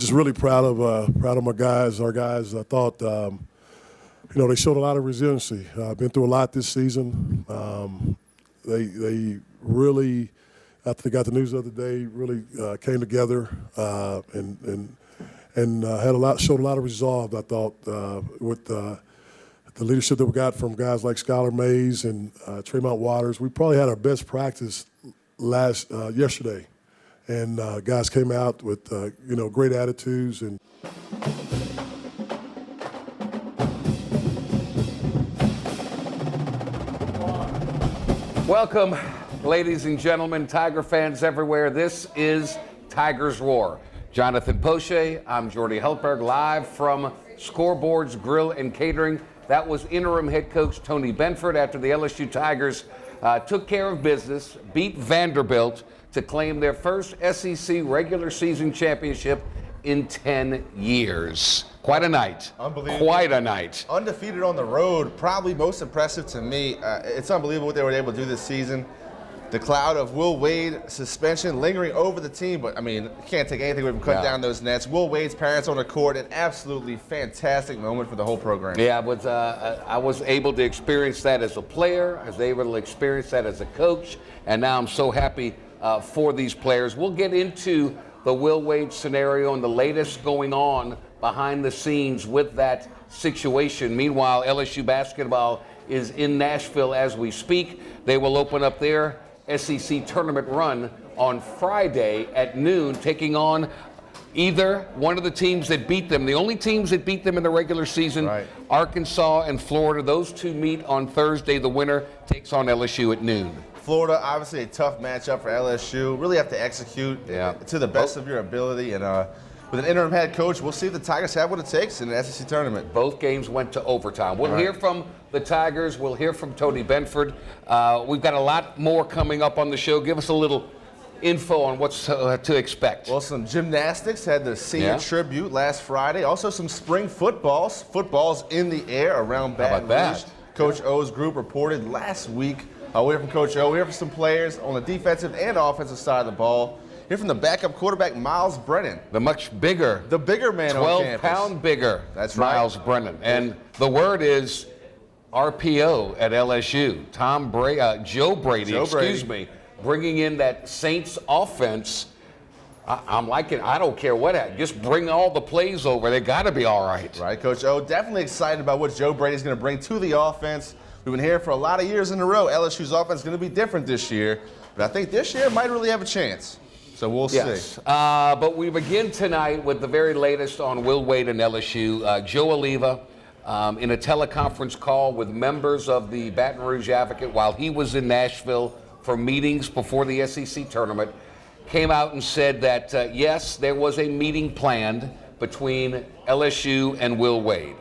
just really proud of my guys, our guys. I thought, they showed a lot of resiliency. Been through a lot this season. They really, after they got the news the other day, really came together and showed a lot of resolve. I thought with the leadership that we got from guys like Skylar Mays and Tremont Waters. We probably had our best practice yesterday, and guys came out with great attitudes and. Welcome, ladies and gentlemen, Tiger fans everywhere. This is Tigers Roar. Jonathan Poche, I'm Jordy Heltberg, live from Scoreboards Grill and Catering. That was interim head coach Tony Benford after the LSU Tigers took care of business, beat Vanderbilt to claim their first SEC regular season championship in 10 years. Quite a night. Unbelievable. Quite a night. Undefeated on the road, probably most impressive to me. It's unbelievable what they were able to do this season. The cloud of Will Wade suspension lingering over the team, but you can't take anything away from cutting down those nets. Will Wade's parents on the court, an absolutely fantastic moment for the whole program. Yeah, I was able to experience that as a player. I was able to experience that as a coach, and now I'm so happy for these players. We'll get into the Will Wade scenario and the latest going on behind the scenes with that situation. Meanwhile, LSU basketball is in Nashville as we speak. They will open up their SEC tournament run on Friday at noon, taking on either one of the teams that beat them. The only teams that beat them in the regular season, right. Arkansas and Florida. Those two meet on Thursday. The winner takes on LSU at noon. Florida, obviously a tough matchup for LSU. Really have to execute to the best of your ability. And with an interim head coach, we'll see if the Tigers have what it takes in the SEC tournament. Both games went to overtime. We'll hear from the Tigers. We'll hear from Tony Benford. We've got a lot more coming up on the show. Give us a little info on what's to expect. Well, some gymnastics had the senior tribute last Friday. Also some spring footballs in the air around Baton Rouge. Coach O's group reported last week. We hear from Coach O. We hear from some players on the defensive and offensive side of the ball. Hear from the backup quarterback, Miles Brennan. The bigger man on campus. 12-pound bigger. That's right. Miles Brennan. And the word is RPO at LSU. Joe Brady, bringing in that Saints offense. I'm liking it. I don't care what happens. Just bring all the plays over. They got to be all right. Right, Coach O. Definitely excited about what Joe Brady's going to bring to the offense. We've been here for a lot of years in a row. LSU's offense is going to be different this year. But I think this year might really have a chance. So we'll see. But we begin tonight with the very latest on Will Wade and LSU. Joe Alleva, in a teleconference call with members of the Baton Rouge Advocate while he was in Nashville for meetings before the SEC tournament, came out and said that, yes, there was a meeting planned between LSU and Will Wade.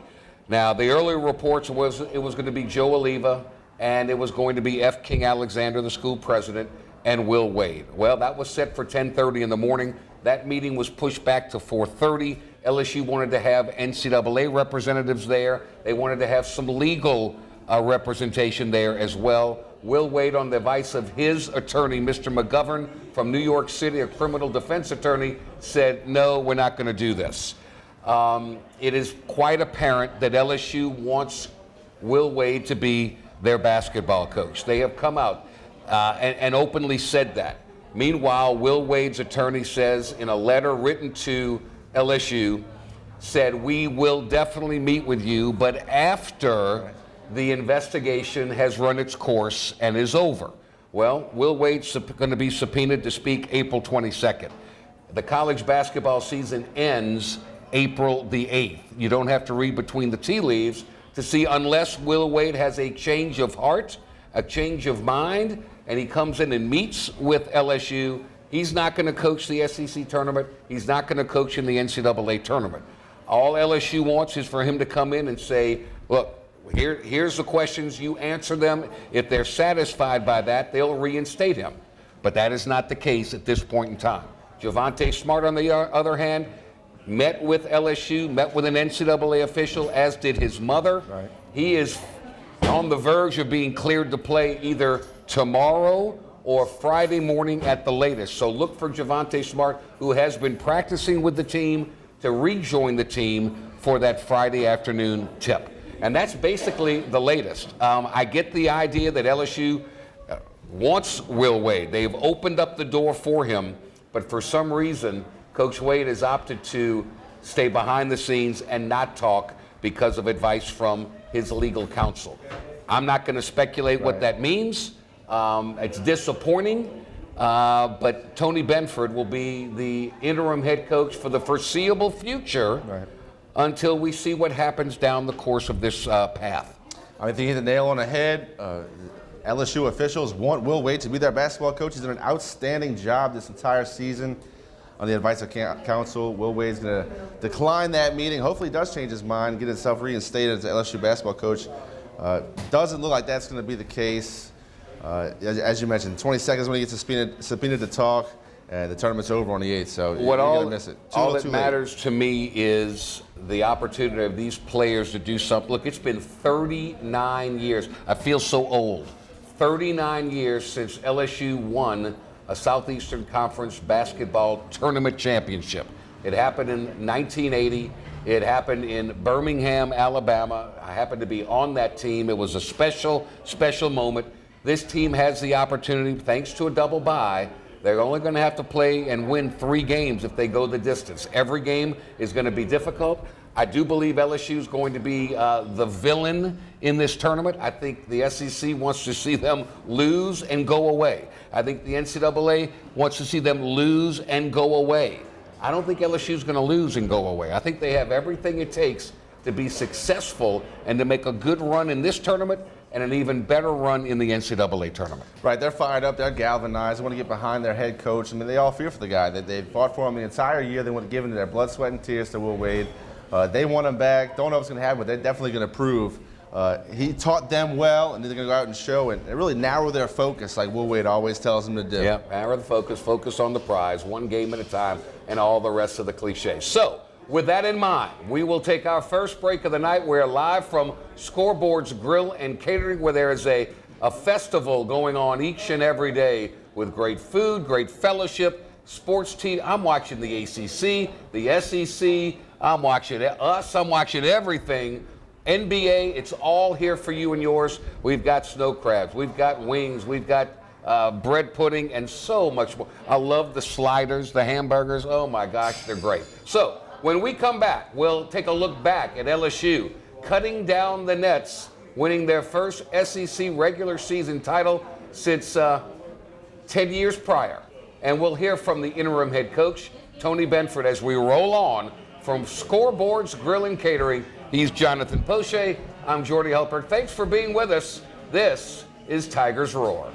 Now, the earlier reports was it was going to be Joe Alleva and it was going to be F. King Alexander, the school president, and Will Wade. Well, that was set for 10:30 in the morning. That meeting was pushed back to 4:30. LSU wanted to have NCAA representatives there. They wanted to have some legal representation there as well. Will Wade, on the advice of his attorney, Mr. McGovern from New York City, a criminal defense attorney, said, no, we're not going to do this. It is quite apparent that LSU wants Will Wade to be their basketball coach. They have come out and openly said that. Meanwhile, Will Wade's attorney says in a letter written to LSU, said, we will definitely meet with you, but after the investigation has run its course and is over. Well, Will Wade's going to be subpoenaed to speak April 22nd. The college basketball season ends April the 8th. You don't have to read between the tea leaves to see, unless Will Wade has a change of heart, a change of mind, and he comes in and meets with LSU, he's not going to coach the SEC tournament. He's not going to coach in the NCAA tournament. All LSU wants is for him to come in and say, look, here's the questions, you answer them. If they're satisfied by that, they'll reinstate him. But that is not the case at this point in time. Javonte Smart, on the other hand, met with LSU, met with an NCAA official, as did his mother. Right. He is on the verge of being cleared to play either tomorrow or Friday morning at the latest. So look for Javonte Smart, who has been practicing with the team, to rejoin the team for that Friday afternoon tip. And that's basically the latest. I get the idea that LSU wants Will Wade. They've opened up the door for him, but for some reason, Coach Wade has opted to stay behind the scenes and not talk because of advice from his legal counsel. I'm not going to speculate what that means. It's disappointing, but Tony Benford will be the interim head coach for the foreseeable future until we see what happens down the course of this path. I think you hit the nail on the head. LSU officials want Will Wade to be their basketball coach. He's done an outstanding job this entire season. On the advice of counsel, Will Wade's going to decline that meeting. Hopefully he does change his mind and get himself reinstated as the LSU basketball coach. Doesn't look like that's going to be the case. As you mentioned, 20 seconds when he gets subpoenaed to talk, and the tournament's over on the 8th, so you're going to miss it. All that matters to me is the opportunity of these players to do something. Look, it's been 39 years. I feel so old. 39 years since LSU won a Southeastern Conference basketball tournament championship. It happened in 1980. It happened in Birmingham, Alabama. I happened to be on that team. It was a special, special moment. This team has the opportunity, thanks to a double bye. They're only going to have to play and win 3 games if they go the distance. Every game is going to be difficult. I do believe LSU is going to be the villain in this tournament. I think the SEC wants to see them lose and go away. I think the NCAA wants to see them lose and go away. I don't think LSU is going to lose and go away. I think they have everything it takes to be successful and to make a good run in this tournament and an even better run in the NCAA tournament. Right, they're fired up, they're galvanized, they want to get behind their head coach. I mean, they all fear for the guy. They fought for him the entire year. They want to give him their blood, sweat, and tears to Will Wade. They want him back. Don't know what's going to happen, but they're definitely going to prove he taught them well, and they're going to go out and show and really narrow their focus like Will Wade always tells them to do. Yeah, narrow the focus on the prize, one game at a time, and all the rest of the cliches. So, with that in mind, we will take our first break of the night. We're live from Scoreboard's Grill and Catering, where there is a festival going on each and every day with great food, great fellowship, sports team. I'm watching the ACC, the SEC. I'm watching us. I'm watching everything. NBA, it's all here for you and yours. We've got snow crabs. We've got wings. We've got bread pudding and so much more. I love the sliders, the hamburgers. Oh, my gosh, they're great. So when we come back, we'll take a look back at LSU cutting down the nets, winning their first SEC regular season title since 10 years prior. And we'll hear from the interim head coach, Tony Benford, as we roll on from Scoreboard's Grill and Catering. He's Jonathan Poche. I'm Jordy Helper. Thanks for being with us. This is Tigers Roar.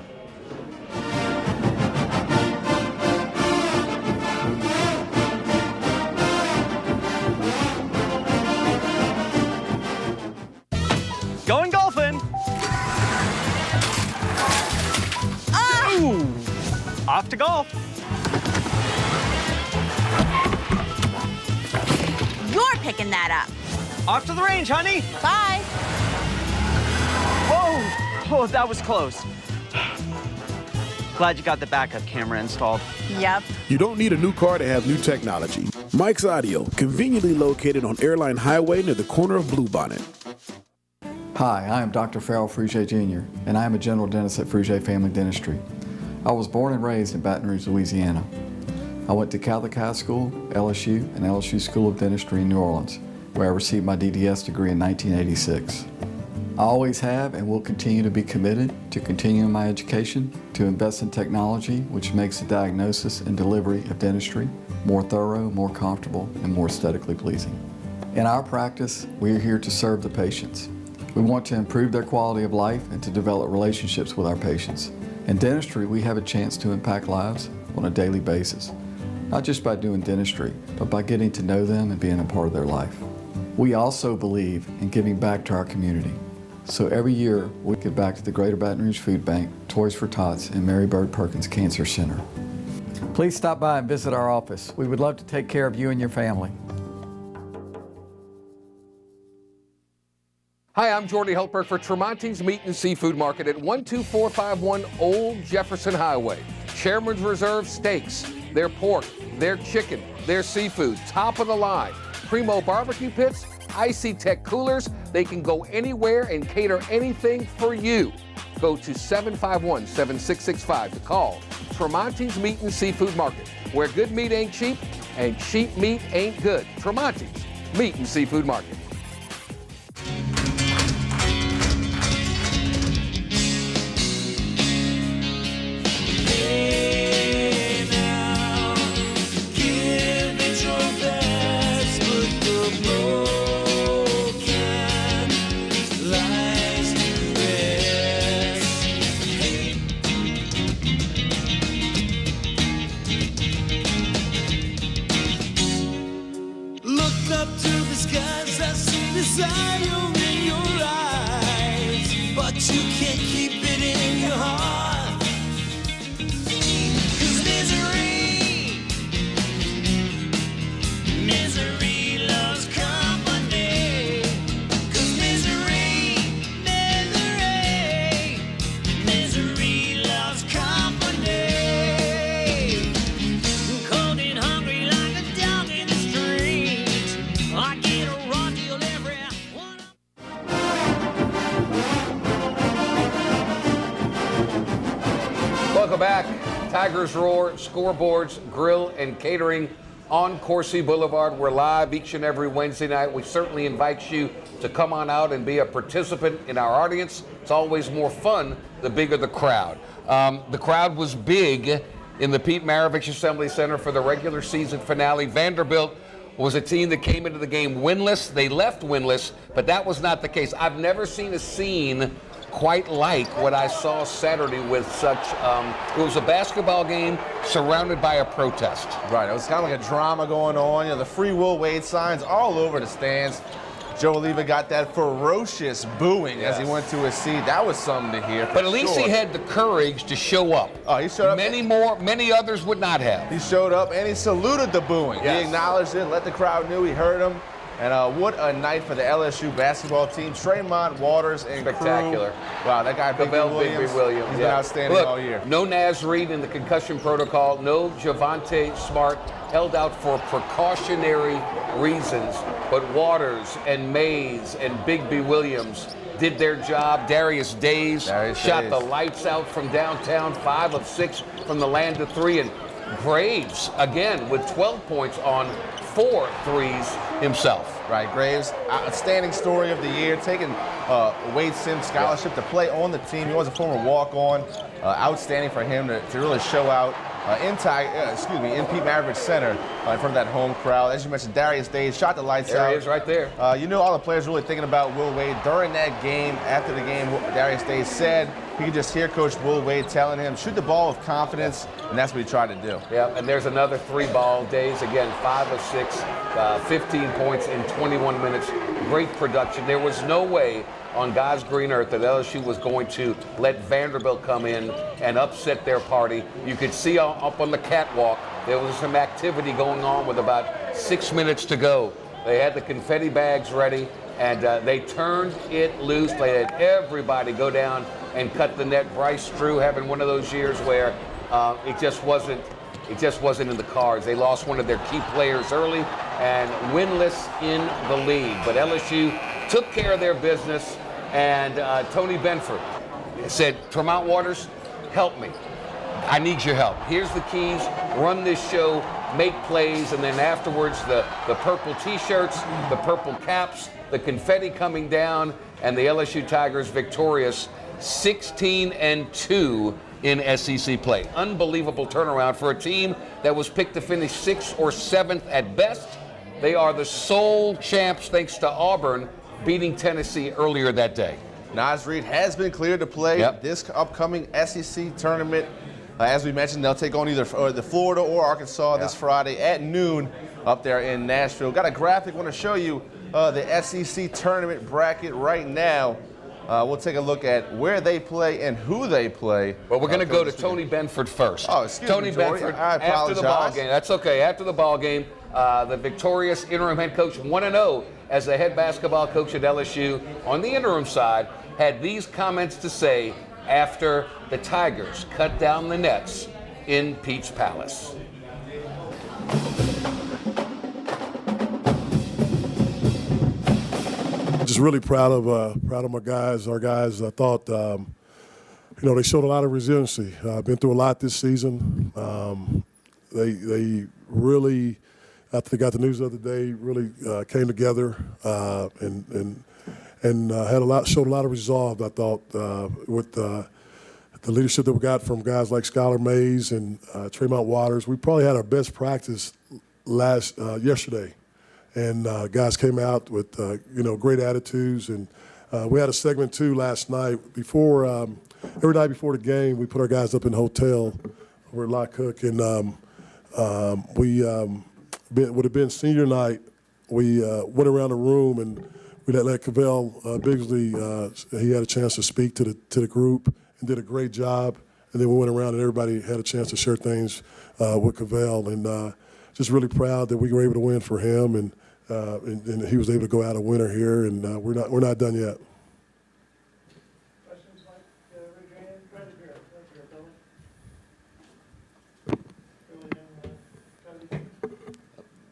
Going golfing. Ooh. Off to golf. You're picking that up. Off to the range, honey. Bye. Oh, that was close. Glad you got the backup camera installed. Yep. You don't need a new car to have new technology. Mike's Audio, conveniently located on Airline Highway near the corner of Bluebonnet. Hi, I am Dr. Farrell Frugier Jr., and I am a general dentist at Frugier Family Dentistry. I was born and raised in Baton Rouge, Louisiana. I went to Catholic High School, LSU, and LSU School of Dentistry in New Orleans, where I received my DDS degree in 1986. I always have and will continue to be committed to continuing my education, to invest in technology which makes the diagnosis and delivery of dentistry more thorough, more comfortable, and more aesthetically pleasing. In our practice, we are here to serve the patients. We want to improve their quality of life and to develop relationships with our patients. In dentistry, we have a chance to impact lives on a daily basis, not just by doing dentistry, but by getting to know them and being a part of their life. We also believe in giving back to our community. So every year, we give back to the Greater Baton Rouge Food Bank, Toys for Tots, and Mary Bird Perkins Cancer Center. Please stop by and visit our office. We would love to take care of you and your family. Hi, I'm Jordy Helper for Tremonti's Meat and Seafood Market at 12451 Old Jefferson Highway. Chairman's Reserve Steaks, their pork, their chicken, their seafood, top of the line. Primo barbecue pits, Icy Tech coolers. They can go anywhere and cater anything for you. Go to 751-7665 to call Tremonti's Meat and Seafood Market, where good meat ain't cheap and cheap meat ain't good. Tremonti's Meat and Seafood Market. Welcome back. Tigers Roar, scoreboards, grill, and catering on Coursey Boulevard. We're live each and every Wednesday night. We certainly invite you to come on out and be a participant in our audience. It's always more fun the bigger the crowd. The crowd was big in the Pete Maravich Assembly Center for the regular season finale. Vanderbilt was a team that came into the game winless. They left winless, but that was not the case. I've never seen a scene quite like what I saw Saturday with such, it was a basketball game surrounded by a protest. Right, it was kind of like a drama going on. You know, the Free Will Wade signs all over the stands. Joe Oliva got that ferocious booing as he went to his seat. That was something to hear. But at least he had the courage to show up. Oh, he showed up. Many others would not have. He showed up and he saluted the booing. Yes. He acknowledged it, let the crowd know he heard him. And what a night for the LSU basketball team. Tremont Waters and Spectacular. crew. Wow, that guy, Big B. Williams, he's been outstanding all year. No Naz Reid in the concussion protocol. No Javonte Smart, held out for precautionary reasons. But Waters and Mays and Big B. Williams did their job. Darius Days shot the lights out from downtown, 5 of 6 from the land of 3. And Graves, again, with 12 points on 4 threes himself. Right, Graves, outstanding story of the year, taking Wade Sims scholarship to play on the team. He was a former walk-on. Outstanding for him to really show out in Pete Maravich Center in front of that home crowd. As you mentioned, Darius Days shot the lights out. There he is right there. You know, all the players really thinking about Will Wade during that game. After the game, Darius Days said he could just hear Coach Will Wade telling him, shoot the ball with confidence, and that's what he tried to do. Yeah, and there's another 3-ball. Days, again, 5 of 6, 15 points in 21 minutes. Great production. There was no way on God's green earth that LSU was going to let Vanderbilt come in and upset their party. You could see up on the catwalk, there was some activity going on with about 6 minutes to go. They had the confetti bags ready, and they turned it loose. They had everybody go down and cut the net. Bryce Drew having one of those years where it just wasn't in the cards. They lost one of their key players early and winless in the league. But LSU took care of their business, and Tony Benford said, Tremont Waters, help me. I need your help. Here's the keys. Run this show, make plays, and then afterwards the purple T-shirts, the purple caps, the confetti coming down, and the LSU Tigers victorious 16-2 in SEC play. Unbelievable turnaround for a team that was picked to finish 6th or 7th at best. They are the sole champs thanks to Auburn beating Tennessee earlier that day. Naz Reid has been cleared to play this upcoming SEC tournament. As we mentioned, they'll take on either the Florida or Arkansas this Friday at noon up there in Nashville. Got a graphic. Want to show you the SEC tournament bracket right now. We'll take a look at where they play and who they play. Well, we're going to go to Tony Benford first. Oh, excuse Tony me, Jory. Benford, I apologize. after the ball game. That's okay. After the ball game, the victorious interim head coach, 1-0 as the head basketball coach at LSU on the interim side, had these comments to say after the Tigers cut down the nets in Pete's Palace. just really proud of my guys, our guys. I thought, they showed a lot of resiliency. Been through a lot this season. They really, after they got the news the other day, really came together and showed a lot of resolve. I thought with the leadership that we got from guys like Skylar Mays and Tremont Waters. We probably had our best practice yesterday. And guys came out with, great attitudes. And we had a segment, too, last night. Every night before the game, we put our guys up in the hotel over at Lock Cook. And would have been senior night. We went around the room and we let Cavell Bigsley, he had a chance to speak to the group and did a great job. And then we went around and everybody had a chance to share things with Cavell. And just really proud that we were able to win for him, and he was able to go out a winner here. And we're not done yet. Questions, Mike? Raise your hand. Right here,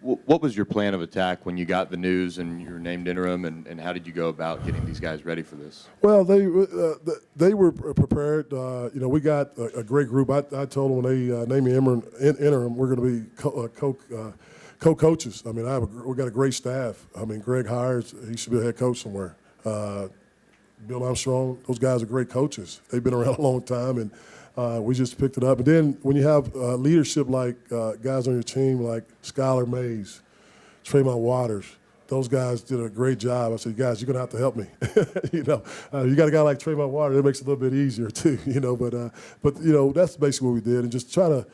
Billy. What was your plan of attack when you got the news and you were named interim, and how did you go about getting these guys ready for this? Well, they were prepared. We got a great group. I told them when they named me interim, we're going to be co-coaches. I mean, we got a great staff. I mean, Greg Hires, he should be a head coach somewhere. Bill Armstrong, those guys are great coaches. They've been around a long time, and we just picked it up. And then when you have leadership like guys on your team like Skylar Mays, Tremont Waters, those guys did a great job. I said, guys, you're going to have to help me. You got a guy like Tremont Waters, it makes it a little bit easier too, But that's basically what we did, and just try to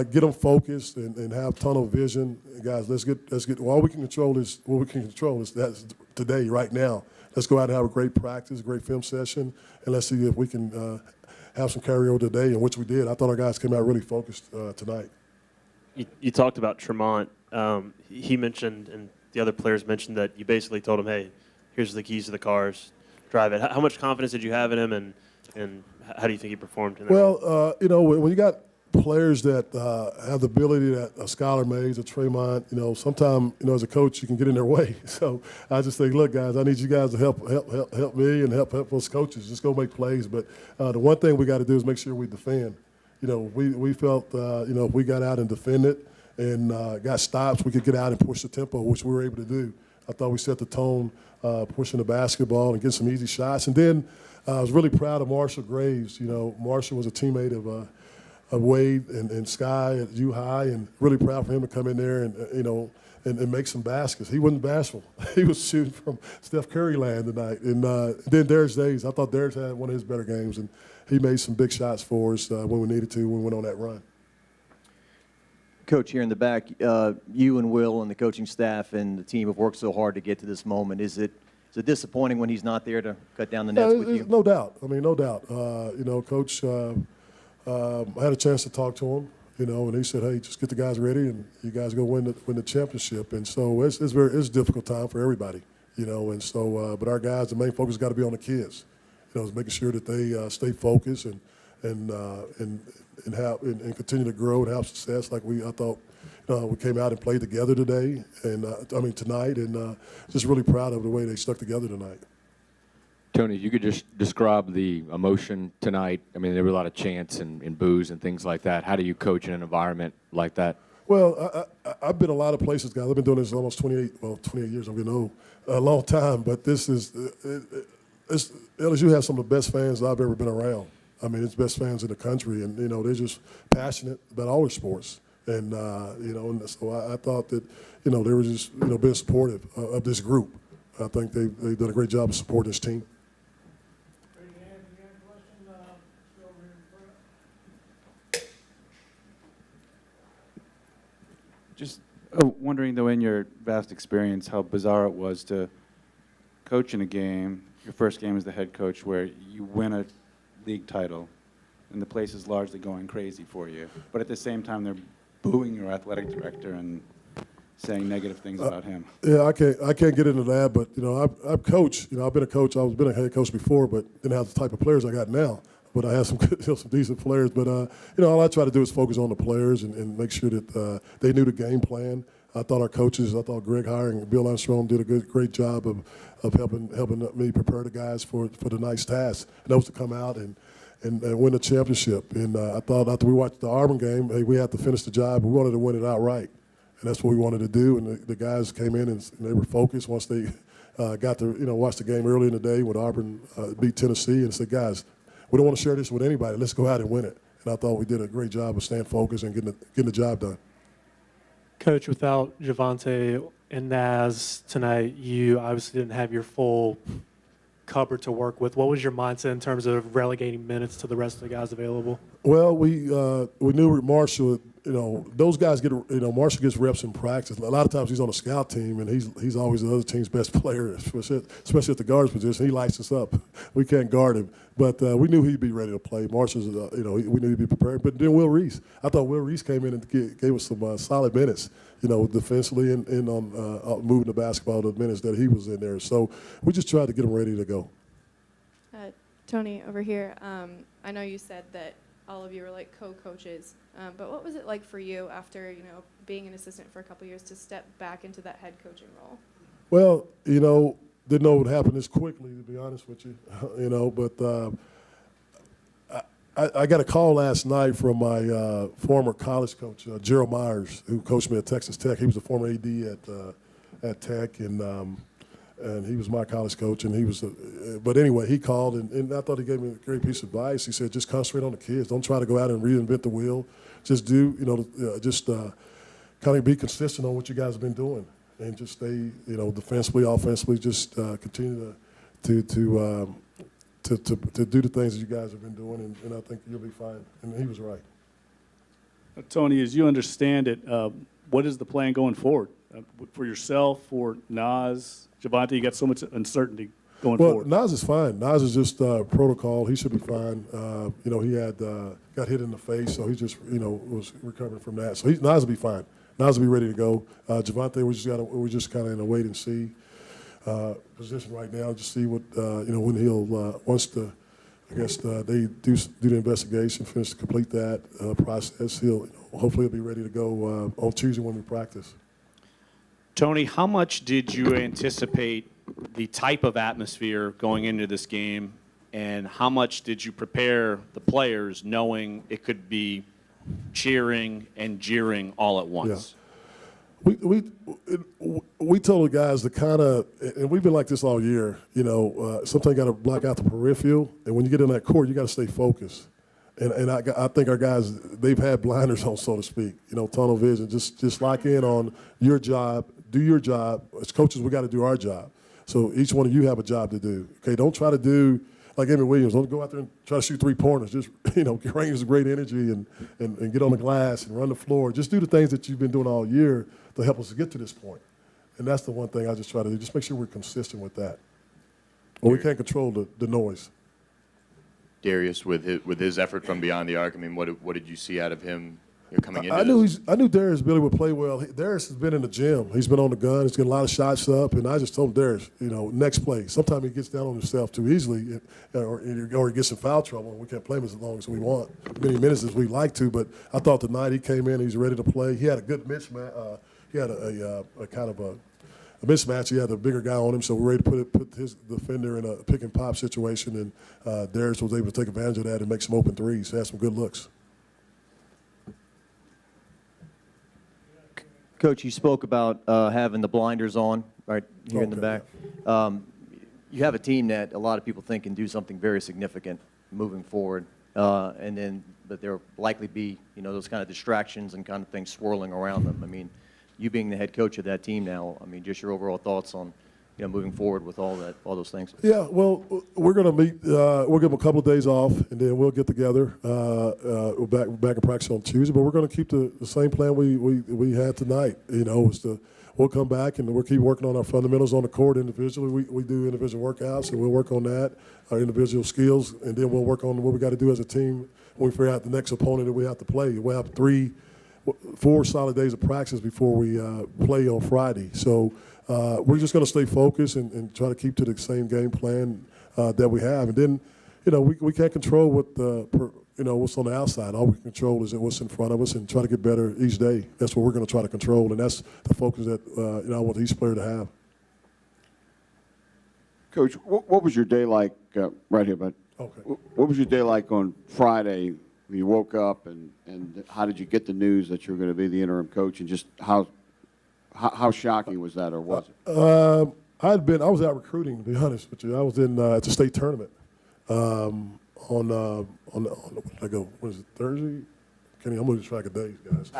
get them focused and have tunnel vision. And guys, let's get all we can control is what we can control is that's today, right now. Let's go out and have a great practice, great film session, and let's see if we can have some carryover today, and which we did. I thought our guys came out really focused tonight. You talked about Tremont. He mentioned, and the other players mentioned, that you basically told him, hey, here's the keys to the cars, drive it. How much confidence did you have in him, and how do you think he performed in that role? When you got players that have the ability that Skylar Mays or Tremont, sometimes, as a coach, you can get in their way. So I just think, look, guys, I need you guys to help me and help us coaches. Just go make plays. But the one thing we got to do is make sure we defend. We felt, if we got out and defended and got stops, we could get out and push the tempo, which we were able to do. I thought we set the tone, pushing the basketball and getting some easy shots. And then I was really proud of Marshall Graves. Marshall was a teammate of Wade and Sky at U-High, and really proud for him to come in there and make some baskets. He wasn't bashful. He was shooting from Steph Curry land tonight. And then Darius Days, I thought Darius had one of his better games, and he made some big shots for us when we needed to when we went on that run. Coach, here in the back, you and Will and the coaching staff and the team have worked so hard to get to this moment. Is it disappointing when he's not there to cut down the nets with you? No doubt. I mean, no doubt. Coach, I had a chance to talk to him, and he said, "Hey, just get the guys ready, and you guys go win the championship." And so it's a difficult time for everybody, And so, but our guys, the main focus got to be on the kids, is making sure that they stay focused and continue to grow and have success. Like I thought, we came out and played together today, and tonight, and just really proud of the way they stuck together tonight. Tony, you could just describe the emotion tonight. I mean, there were a lot of chants and boos and things like that. How do you coach in an environment like that? Well, I've been a lot of places, guys. I've been doing this almost 28 years. I'm getting old, a long time. But this is LSU has some of the best fans I've ever been around. I mean, it's best fans in the country, and they're just passionate about all the sports. And and so I thought that they were just being supportive of this group. I think they've done a great job of supporting this team. Just wondering, though, in your vast experience, how bizarre it was to coach in a game, your first game as the head coach, where you win a league title, and the place is largely going crazy for you. But at the same time, they're booing your athletic director and saying negative things about him. Yeah, I can't get into that, but I've coached. I've been a coach. I've been a head coach before, but didn't have the type of players I got now. But I have some good, some decent players. But all I try to do is focus on the players and make sure that they knew the game plan. I thought our coaches, I thought Greg Heyer and Bill Armstrong did a great job of helping me prepare the guys for the night's task. And that was to come out and win the championship. And I thought after we watched the Auburn game, hey, we had to finish the job. We wanted to win it outright. And that's what we wanted to do. And the guys came in and they were focused once they got to watch the game early in the day when Auburn beat Tennessee and said, guys, we don't want to share this with anybody. Let's go out and win it. And I thought we did a great job of staying focused and getting the job done. Coach, without Javonte and Naz tonight, you obviously didn't have your full cupboard to work with. What was your mindset in terms of relegating minutes to the rest of the guys available? Well, we knew Marshall. Those guys get. Marshall gets reps in practice. A lot of times he's on a scout team, and he's always the other team's best player, especially at the guards position. He lights us up. We can't guard him, but we knew he'd be ready to play. Marshall's, we knew he'd be prepared. But then Will Reese. I thought Will Reese came in and gave us some solid minutes. Defensively and on moving the basketball the minutes that he was in there. So we just tried to get him ready to go. Tony, over here, I know you said that all of you were like co-coaches, but what was it like for you after, being an assistant for a couple years to step back into that head coaching role? Well, didn't know it would happen this quickly, to be honest with you, but I got a call last night from my former college coach, Gerald Myers, who coached me at Texas Tech. He was a former AD at Tech, and he was my college coach. And he was, but anyway, he called, and I thought he gave me a great piece of advice. He said, just concentrate on the kids. Don't try to go out and reinvent the wheel. Just do, kind of be consistent on what you guys have been doing, and just stay, defensively, offensively, just continue to do the things that you guys have been doing, and I think you'll be fine. And he was right. Tony, as you understand it, what is the plan going forward for yourself, for Naz, Javonte? You got so much uncertainty going forward. Naz is fine. Naz is just protocol. He should be fine. He had got hit in the face, so he just was recovering from that. So Naz will be fine. Naz will be ready to go. Javonte, we're just kind of in a wait and see position right now, to see what when he'll once they do the investigation, complete that process. Hopefully he'll be ready to go on Tuesday when we practice. Tony, how much did you anticipate the type of atmosphere going into this game, and how much did you prepare the players knowing it could be cheering and jeering all at once? Yeah. We told the guys to kind of, and we've been like this all year, sometimes you got to block out the peripheral, and when you get in that court, you got to stay focused. And I think our guys, they've had blinders on, so to speak, tunnel vision. Just lock in on your job, do your job. As coaches, we got to do our job. So each one of you have a job to do. Okay, don't try to do like Emmett Williams. Don't go out there and try to shoot three-pointers. Just, range with great energy and get on the glass and run the floor. Just do the things that you've been doing all year to help us to get to this point. And that's the one thing I just try to do. Just make sure we're consistent with that. Or we can't control the noise. Darius, with his effort from beyond the arc, I mean, what did you see out of him coming into I knew Darius Billy would play well. Darius has been in the gym. He's been on the gun. He's getting a lot of shots up. And I just told Darius, next play. Sometimes he gets down on himself too easily, or he gets in foul trouble, and we can't play him as long as we want, many minutes as we like to. But I thought tonight he came in. He's ready to play. He had a good mismatch. He had a kind of a mismatch. He had a bigger guy on him, so we're ready to put his defender in a pick and pop situation. And Darius was able to take advantage of that and make some open threes. He had some good looks. Coach, you spoke about having the blinders on right here in the back. Yeah. You have a team that a lot of people think can do something very significant moving forward, but there will likely be those kind of distractions and kind of things swirling around them. I mean, you being the head coach of that team now, I mean, just your overall thoughts on moving forward with all those things. Yeah, well, we're going to meet. We'll give them a couple of days off, and then we'll get together. We're back in practice on Tuesday, but we're going to keep the same plan we had tonight. We'll come back and we'll keep working on our fundamentals on the court individually. We do individual workouts, and we'll work on that, our individual skills, and then we'll work on what we got to do as a team when we figure out the next opponent that we have to play. We'll have 4 solid days of practice before we play on Friday. So we're just going to stay focused and try to keep to the same game plan that we have. And then, we can't control what's on the outside. All we can control is what's in front of us and try to get better each day. That's what we're going to try to control, and that's the focus that I want each player to have. Coach, what was your day like right here, bud? Okay. What was your day like on Friday when you woke up, and how did you get the news that you were going to be the interim coach, and just how shocking was that, or was it? I was out recruiting, to be honest with you. I was in at the state tournament on what is it, Thursday? I'm losing track of days, guys.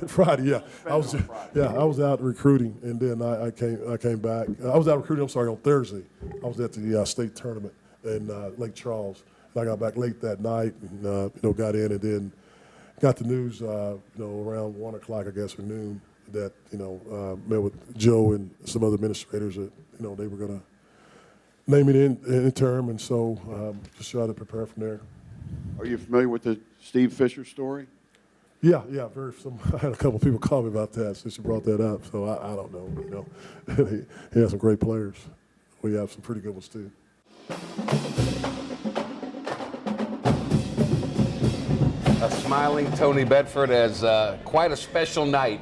Friday, yeah. I was out recruiting, and then I came back. I was out recruiting, on Thursday. I was at the state tournament in Lake Charles. And I got back late that night and, got in, and then got the news, around 1 o'clock, I guess, or noon, that, met with Joe and some other administrators that, they were going to name me in interim, and so just try to prepare from there. Are you familiar with the Steve Fisher story? Yeah, I had a couple people call me about that since you brought that up, so I don't know, he has some great players. We have some pretty good ones, too. A smiling Tony Bedford as quite a special night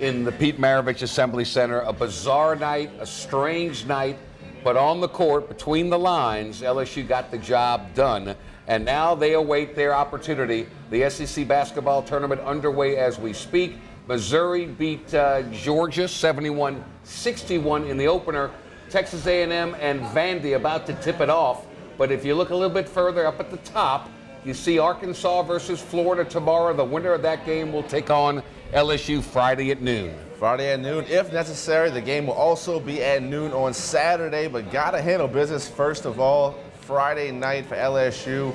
in the Pete Maravich Assembly Center. A bizarre night, a strange night, but on the court, between the lines, LSU got the job done. And now they await their opportunity. The SEC basketball tournament underway as we speak. Missouri beat Georgia 71-61 in the opener. Texas A&M and Vandy about to tip it off. But if you look a little bit further up at the top, you see Arkansas versus Florida tomorrow. The winner of that game will take on LSU Friday at noon. Friday at noon, if necessary. The game will also be at noon on Saturday, but got to handle business first of all. Friday night for LSU.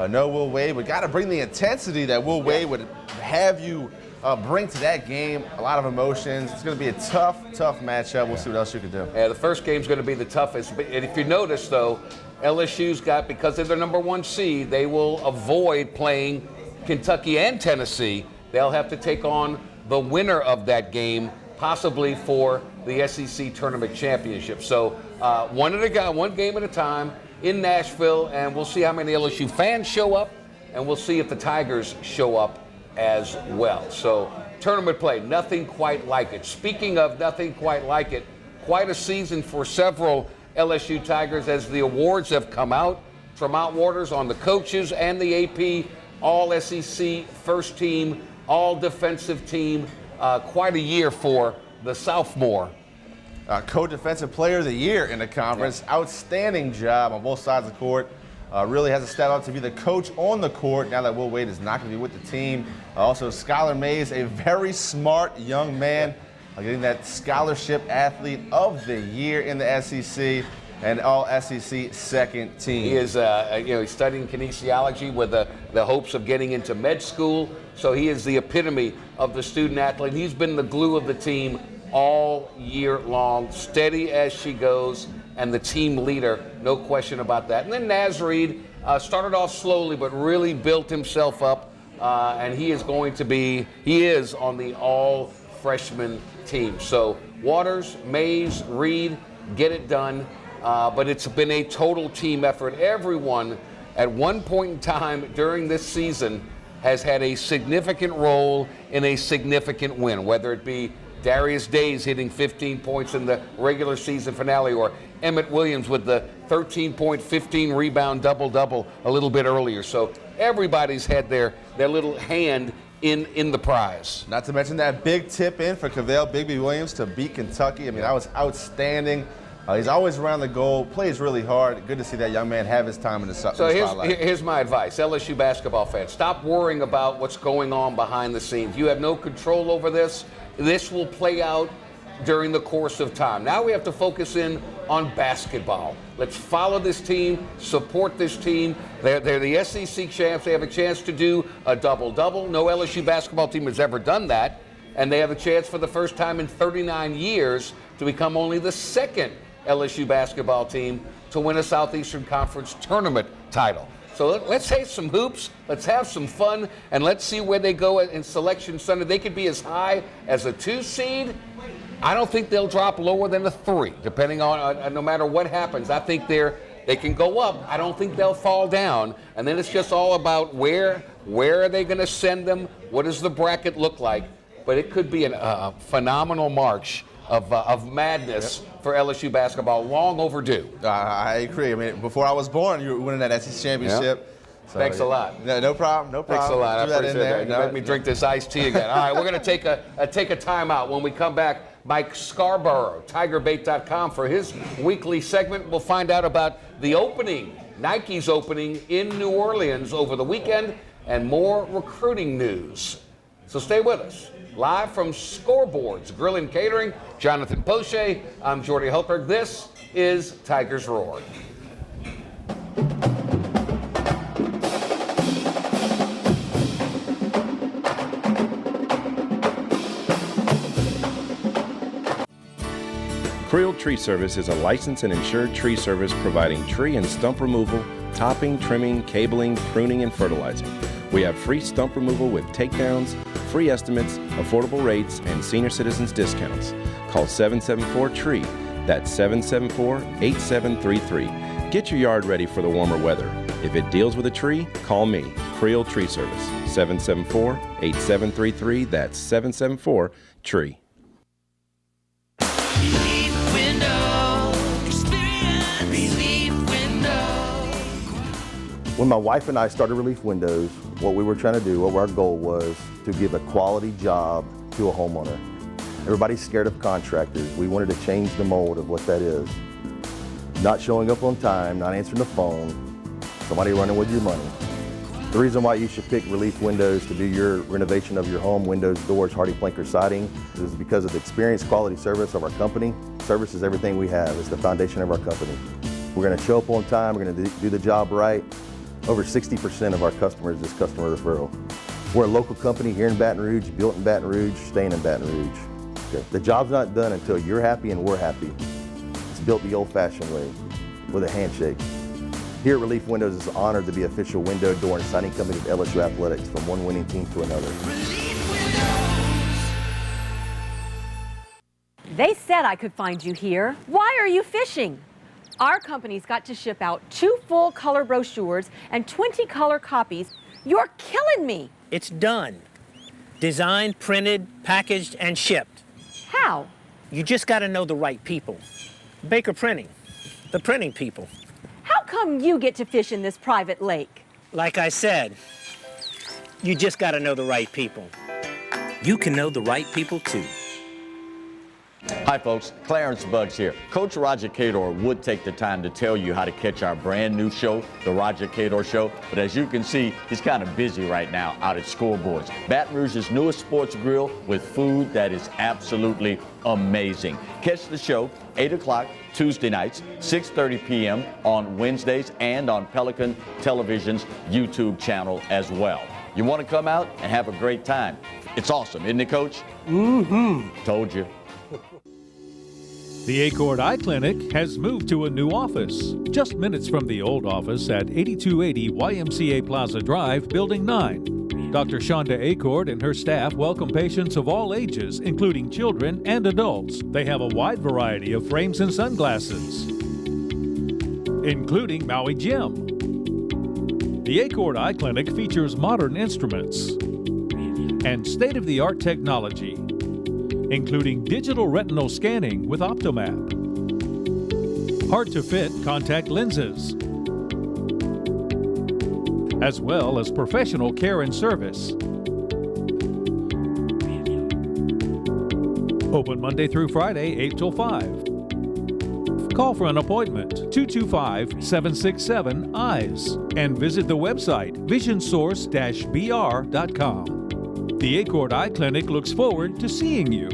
No Will Wade, but got to bring the intensity that Will Wade would have you bring to that game. A lot of emotions. It's going to be a tough matchup. We'll see what else you can do. Yeah, the first game's going to be the toughest. But if you notice, though, LSU's got, because they're the number 1 seed, they will avoid playing Kentucky and Tennessee. They'll have to take on the winner of that game, possibly for the SEC Tournament Championship. So one game at a time in Nashville, and we'll see how many LSU fans show up, and we'll see if the Tigers show up as well. So tournament play, nothing quite like it. Speaking of nothing quite like it, quite a season for several LSU Tigers as the awards have come out. Tremont Waters on the coaches and the AP, all SEC first team, all defensive team. Quite a year for the sophomore. Co-defensive player of the year in the conference. Yeah. Outstanding job on both sides of the court. Really has to step out to be the coach on the court now that Will Wade is not going to be with the team. Also, Skylar Mays, a very smart young man, getting that scholarship athlete of the year in the SEC and all SEC second team. He is, he's studying kinesiology with the hopes of getting into med school. So he is the epitome of the student athlete. He's been the glue of the team all year long, steady as she goes, and the team leader, no question about that. And then Naz Reid started off slowly, but really built himself up, and he is on the all-freshman team. So Waters, Mays, Reid, get it done, but it's been a total team effort. Everyone at one point in time during this season has had a significant role in a significant win, whether it be Darius Days hitting 15 points in the regular season finale, or Emmett Williams with the 13-point, 15-rebound double-double a little bit earlier. So everybody's had their little hand in the prize. Not to mention that big tip in for Cavale Bigby Williams to beat Kentucky. I mean, that was outstanding. He's always around the goal, plays really hard. Good to see that young man have his time in the spotlight. So here's my advice, LSU basketball fans. Stop worrying about what's going on behind the scenes. You have no control over this. This will play out during the course of time. Now we have to focus in on basketball. Let's follow this team, support this team. They're the SEC champs. They have a chance to do a double-double. No LSU basketball team has ever done that. And they have a chance for the first time in 39 years to become only the second LSU basketball team to win a Southeastern Conference tournament title. So let's hit some hoops, let's have some fun, and let's see where they go in Selection Sunday. They could be as high as a 2 seed. I don't think they'll drop lower than a 3, depending on no matter what happens. I think they're They can go up. I don't think they'll fall down. And then it's just all about where are they going to send them? What does the bracket look like? But it could be a phenomenal march of madness for LSU basketball, long overdue. I agree. I mean, before I was born, you were winning that SEC championship. So, Thanks a lot. No problem. No problem. Thanks a lot. I Do that in appreciate there. that. You make me drink this iced tea again. All right, we're going to take a timeout. When we come back, Mike Scarborough, TigerBait.com, for his weekly segment. We'll find out about the opening, Nike's opening in New Orleans over the weekend, and more recruiting news. So stay with us. Live from Scoreboards Grill and Catering, Jonathan Poche. I'm Jordy Hultberg. This is Tigers Roar. Creel Tree Service is a licensed and insured tree service providing tree and stump removal, topping, trimming, cabling, pruning, and fertilizing. We have free stump removal with takedowns, free estimates, affordable rates, and senior citizens discounts. Call 774-TREE. That's 774-8733. Get your yard ready for the warmer weather. If it deals with a tree, call me, Creel Tree Service, 774-8733. That's 774-TREE. When my wife and I started Relief Windows, what we were trying to do, what our goal was to give a quality job to a homeowner. Everybody's scared of contractors. We wanted to change the mold of what that is. Not showing up on time, not answering the phone, somebody running with your money. The reason why you should pick Relief Windows to do your renovation of your home, windows, doors, hardy planker siding, is because of the experience, quality service of our company. Service is everything we have. It's the foundation of our company. We're going to show up on time. We're going to do the job right. Over 60% of our customers is customer referral. We're a local company here in Baton Rouge, built in BatonRouge, staying in Baton Rouge. Okay. The job's not done until you're happy and we're happy. It's built the old-fashioned way, with a handshake. Here at Relief Windows is honored to be official window, door, and siding company of LSU Athletics, from one winning team to another. They said I could find you here. Why are you fishing? Our company's got to ship out 2 full color brochures and 20 color copies. You're killing me. It's done. Designed, printed, packaged, and shipped. How? You just got to know the right people. Baker Printing, the printing people. How come you get to fish in this private lake? Like I said, you just got to know the right people. You can know the right people too. Hi folks, Clarence Buggs here. Coach Roger Cador would take the time to tell you how to catch our brand new show, The Roger Cador Show, but as you can see, he's kind of busy right now out at Scoreboards, Baton Rouge's newest sports grill with food that is absolutely amazing. Catch the show 8 o'clock Tuesday nights, 6:30 p.m. on Wednesdays, and on Pelican Television's YouTube channel as well. You want to come out and have a great time. It's awesome, isn't it, Coach? Mm-hmm. Told you. The Acord Eye Clinic has moved to a new office, just minutes from the old office at 8280 YMCA Plaza Drive, Building 9. Dr. Shonda Acord and her staff welcome patients of all ages, including children and adults. They have a wide variety of frames and sunglasses, including Maui Jim. The Acord Eye Clinic features modern instruments and state-of-the-art technology, including digital retinal scanning with Optomap, hard-to-fit contact lenses, as well as professional care and service. Open Monday through Friday, 8 till 5. Call for an appointment, 225-767-EYES, and visit the website, visionsource-br.com. The Acord Eye Clinic looks forward to seeing you.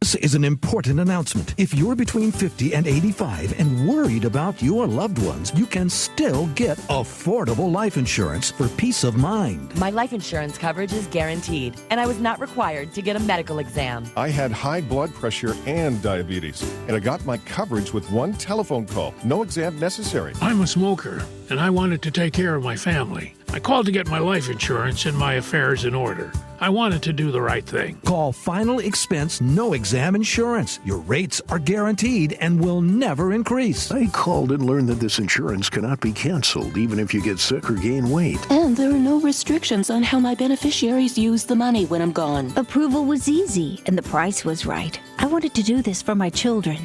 This is an important announcement. If you're between 50 and 85 and worried about your loved ones, you can still get affordable life insurance for peace of mind. My life insurance coverage is guaranteed, and I was not required to get a medical exam. I had high blood pressure and diabetes, and I got my coverage with one telephone call. No exam necessary. I'm a smoker, and I wanted to take care of my family. I called to get my life insurance and my affairs in order. I wanted to do the right thing. Call Final Expense No Exam Insurance. Your rates are guaranteed and will never increase. I called and learned that this insurance cannot be canceled even if you get sick or gain weight. And there are no restrictions on how my beneficiaries use the money when I'm gone. Approval was easy and the price was right. I wanted to do this for my children.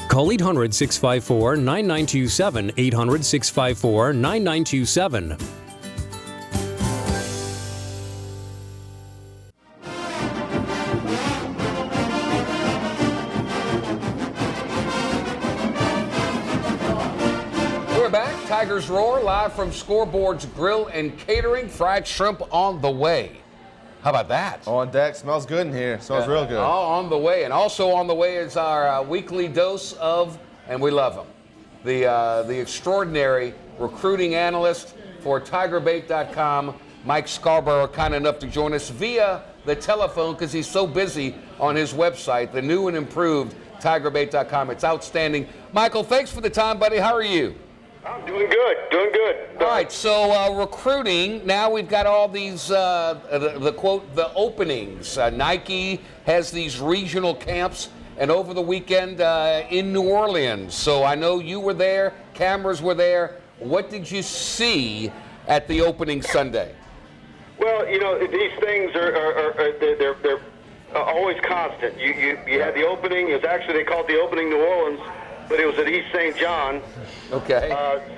Call 800-654-9927, 800-654-9927. We're back. Tigers Roar, live from Scoreboard's Grill and Catering. Fried shrimp on the way. How about that? On deck. Smells good in here. Smells real good. All on the way. And also on the way is our weekly dose of, and we love him, the extraordinary recruiting analyst for TigerBait.com, Mike Scarborough, kind enough to join us via the telephone because he's so busy on his website, the new and improved TigerBait.com. It's outstanding. Michael, thanks for the time, buddy. How are you? I'm doing good, doing good. All right, so recruiting, now we've got all these, the quote, the openings. Nike has these regional camps, and over the weekend in New Orleans. So I know you were there, cameras were there. What did you see at the opening Sunday? Well, you know, these things they're always constant. You had the opening, it was actually, they called it the opening New Orleans, but it was at East St. John. Okay.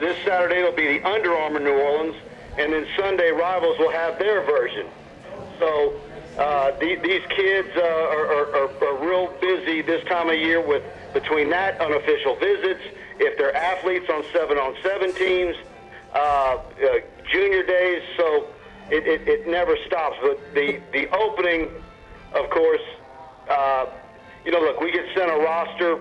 This Saturday it'll be the Under Armour New Orleans, and then Sunday Rivals will have their version. So these kids are real busy this time of year with between that unofficial visits, if they're athletes on 7-on-7 teams, junior days. So it never stops. But the opening, of course. You know, look, we get sent a roster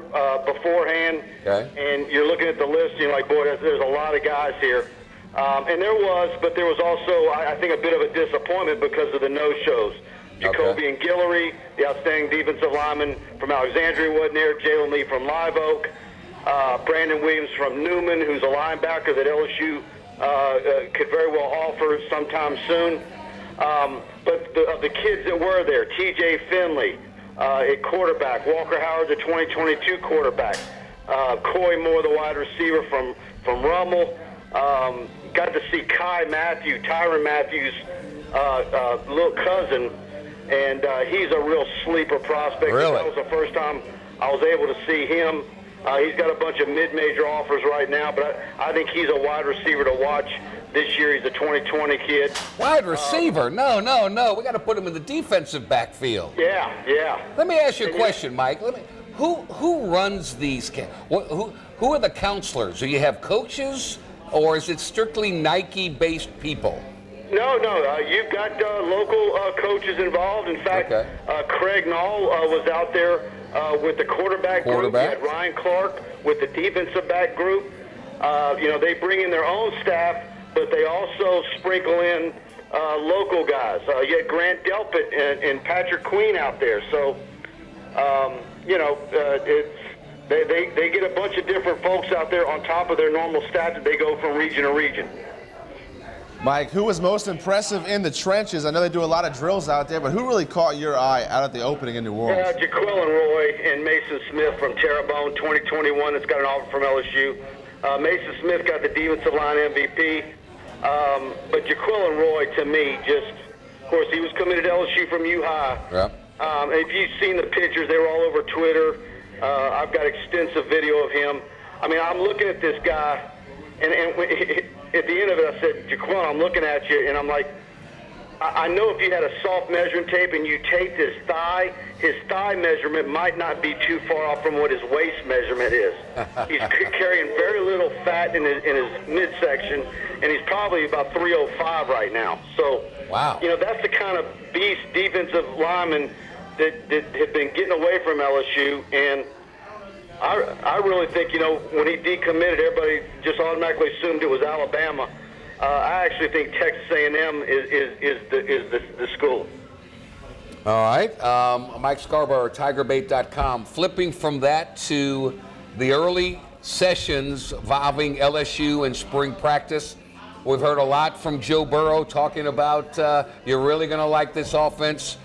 beforehand, and you're looking at the list, and you're like, boy, there's a lot of guys here. And there was, but there was also, I think, a bit of a disappointment because of the no-shows. Jacoby and Guillory, the outstanding defensive lineman from Alexandria, wasn't there. Jalen Lee from Live Oak. Brandon Williams from Newman, who's a linebacker that LSU could very well offer sometime soon. But of the kids that were there, T.J. Finley, at quarterback, Walker Howard, the 2022 quarterback, Coy Moore, the wide receiver from Rummel. Got to see Kai Matthew, Tyrann Matthews' little cousin, and he's a real sleeper prospect. Really? That was the first time I was able to see him. He's got a bunch of mid-major offers right now, but I think he's a wide receiver to watch this year. He's a 2020 kid. Wide receiver? No. We got to put him in the defensive backfield. Yeah. Let me ask you a question, Mike. Who runs these camps? Who are the counselors? Do you have coaches, or is it strictly Nike-based people? No. You've got local coaches involved. In fact, Craig Nall was out there with the quarterback group. You had Ryan Clark with the defensive back group. You know, they bring in their own staff, but they also sprinkle in local guys. You had Grant Delpit and Patrick Queen out there. So, you know, they get a bunch of different folks out there on top of their normal staff that they go from region to region. Mike, who was most impressive in the trenches? I know they do a lot of drills out there, but who really caught your eye out at the opening in New Orleans? Jaquelin Roy and Mason Smith from Terrebonne, 2021, that's got an offer from LSU. Mason Smith got the defensive line MVP. But Jaquelin Roy, to me, just, of course, he was committed to LSU from U-High. Yeah. If you've seen the pictures, they were all over Twitter. I've got extensive video of him. I mean, I'm looking at this guy, and at the end of it, I said, Jaquelin, I'm looking at you, and I'm like, I know if you had a soft measuring tape and you taped his thigh measurement might not be too far off from what his waist measurement is. He's carrying very little fat in his midsection, and he's probably about 305 right now. So, wow. You know, that's the kind of beast defensive lineman that have been getting away from LSU, and I really think, you know, when he decommitted, everybody just automatically assumed it was Alabama. I actually think Texas A&M is the school. All right. Mike Scarborough, TigerBait.com. Flipping from that to the early sessions involving LSU and spring practice. We've heard a lot from Joe Burrow talking about you're really going to like this offense.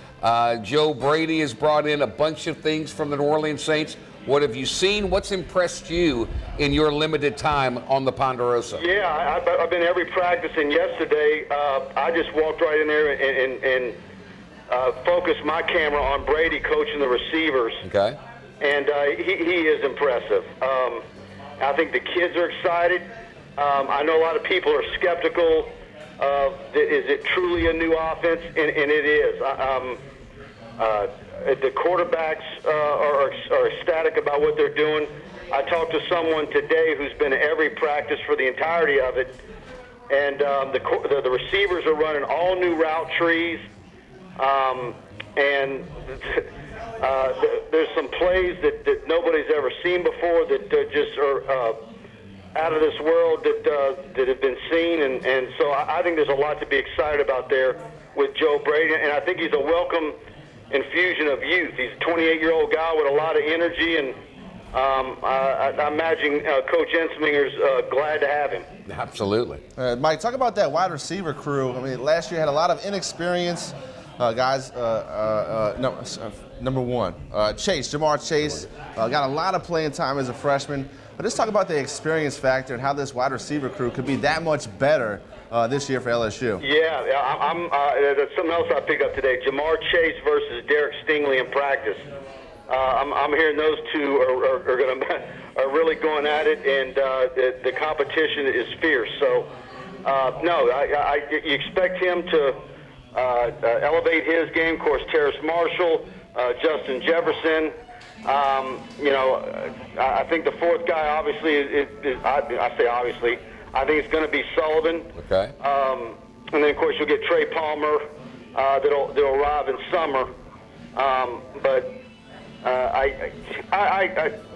Joe Brady has brought in a bunch of things from the New Orleans Saints. What have you seen? What's impressed you in your limited time on the Ponderosa? Yeah, I've been every practice, and yesterday I just walked right in there and focused my camera on Brady coaching the receivers. Okay. And he is impressive. I think the kids are excited. I know a lot of people are skeptical of is it truly a new offense, and it is. The quarterbacks are ecstatic about what they're doing. I talked to someone today who's been at every practice for the entirety of it, and the receivers are running all new route trees, and there's some plays that nobody's ever seen before that just are out of this world that have been seen, and so I think there's a lot to be excited about there with Joe Brady, and I think he's a welcome infusion of youth. He's a 28-year-old guy with a lot of energy, and I imagine Coach Ensminger's glad to have him. Absolutely. Mike, talk about that wide receiver crew. I mean, last year had a lot of inexperienced guys. Number one, Jamar Chase, got a lot of playing time as a freshman. But let's talk about the experience factor and how this wide receiver crew could be that much better this year for LSU. Yeah, that's something else I picked up today. Jamar Chase versus Derek Stingley in practice. I'm hearing those two are really going at it, and the competition is fierce. So, you expect him to elevate his game. Of course, Terrace Marshall, Justin Jefferson. I think the fourth guy, obviously, I say obviously, I think it's going to be Sullivan. Okay. And then, of course, you'll get Trey Palmer that'll arrive in summer.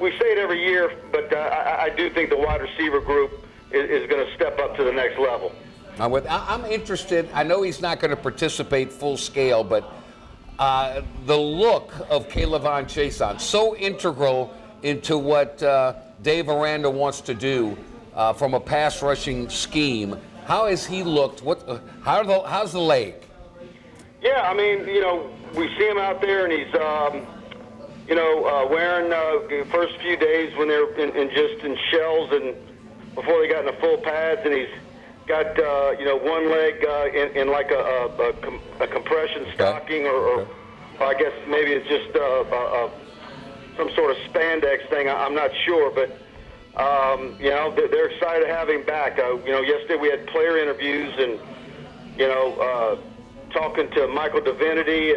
We say it every year, but I do think the wide receiver group is going to step up to the next level. I'm interested. I know he's not going to participate full scale, but the look of K'Lavon Chaisson, so integral into what Dave Aranda wants to do from a pass rushing scheme. How has he looked? How's the leg? Yeah, I mean, we see him out there, and he's, wearing the first few days when they're in shells and before they got in the full pads, and he's got one leg in like a compression stocking, or I guess maybe it's just some sort of spandex thing. I'm not sure, but they're excited to have him back. Yesterday we had player interviews, and talking to Michael Divinity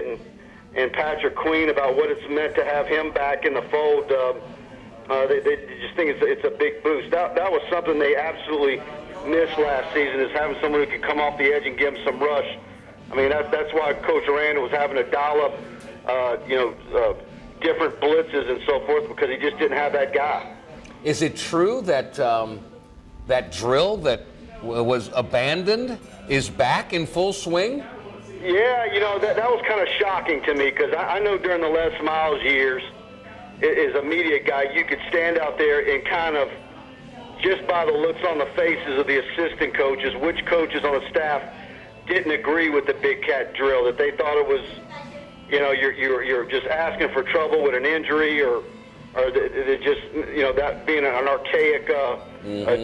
and Patrick Queen about what it's meant to have him back in the fold. They just think it's a big boost. That was something they absolutely missed last season, is having someone who could come off the edge and give him some rush. I mean, that's why Coach Aranda was having to dial up, different blitzes and so forth, because he just didn't have that guy. Is it true that that drill that was abandoned is back in full swing? Yeah, that was kind of shocking to me, because I know during the Les Miles years, as a media guy, you could stand out there and kind of, just by the looks on the faces of the assistant coaches, which coaches on the staff didn't agree with the Big Cat drill, that they thought it was, you're just asking for trouble with an injury, or just, that being an archaic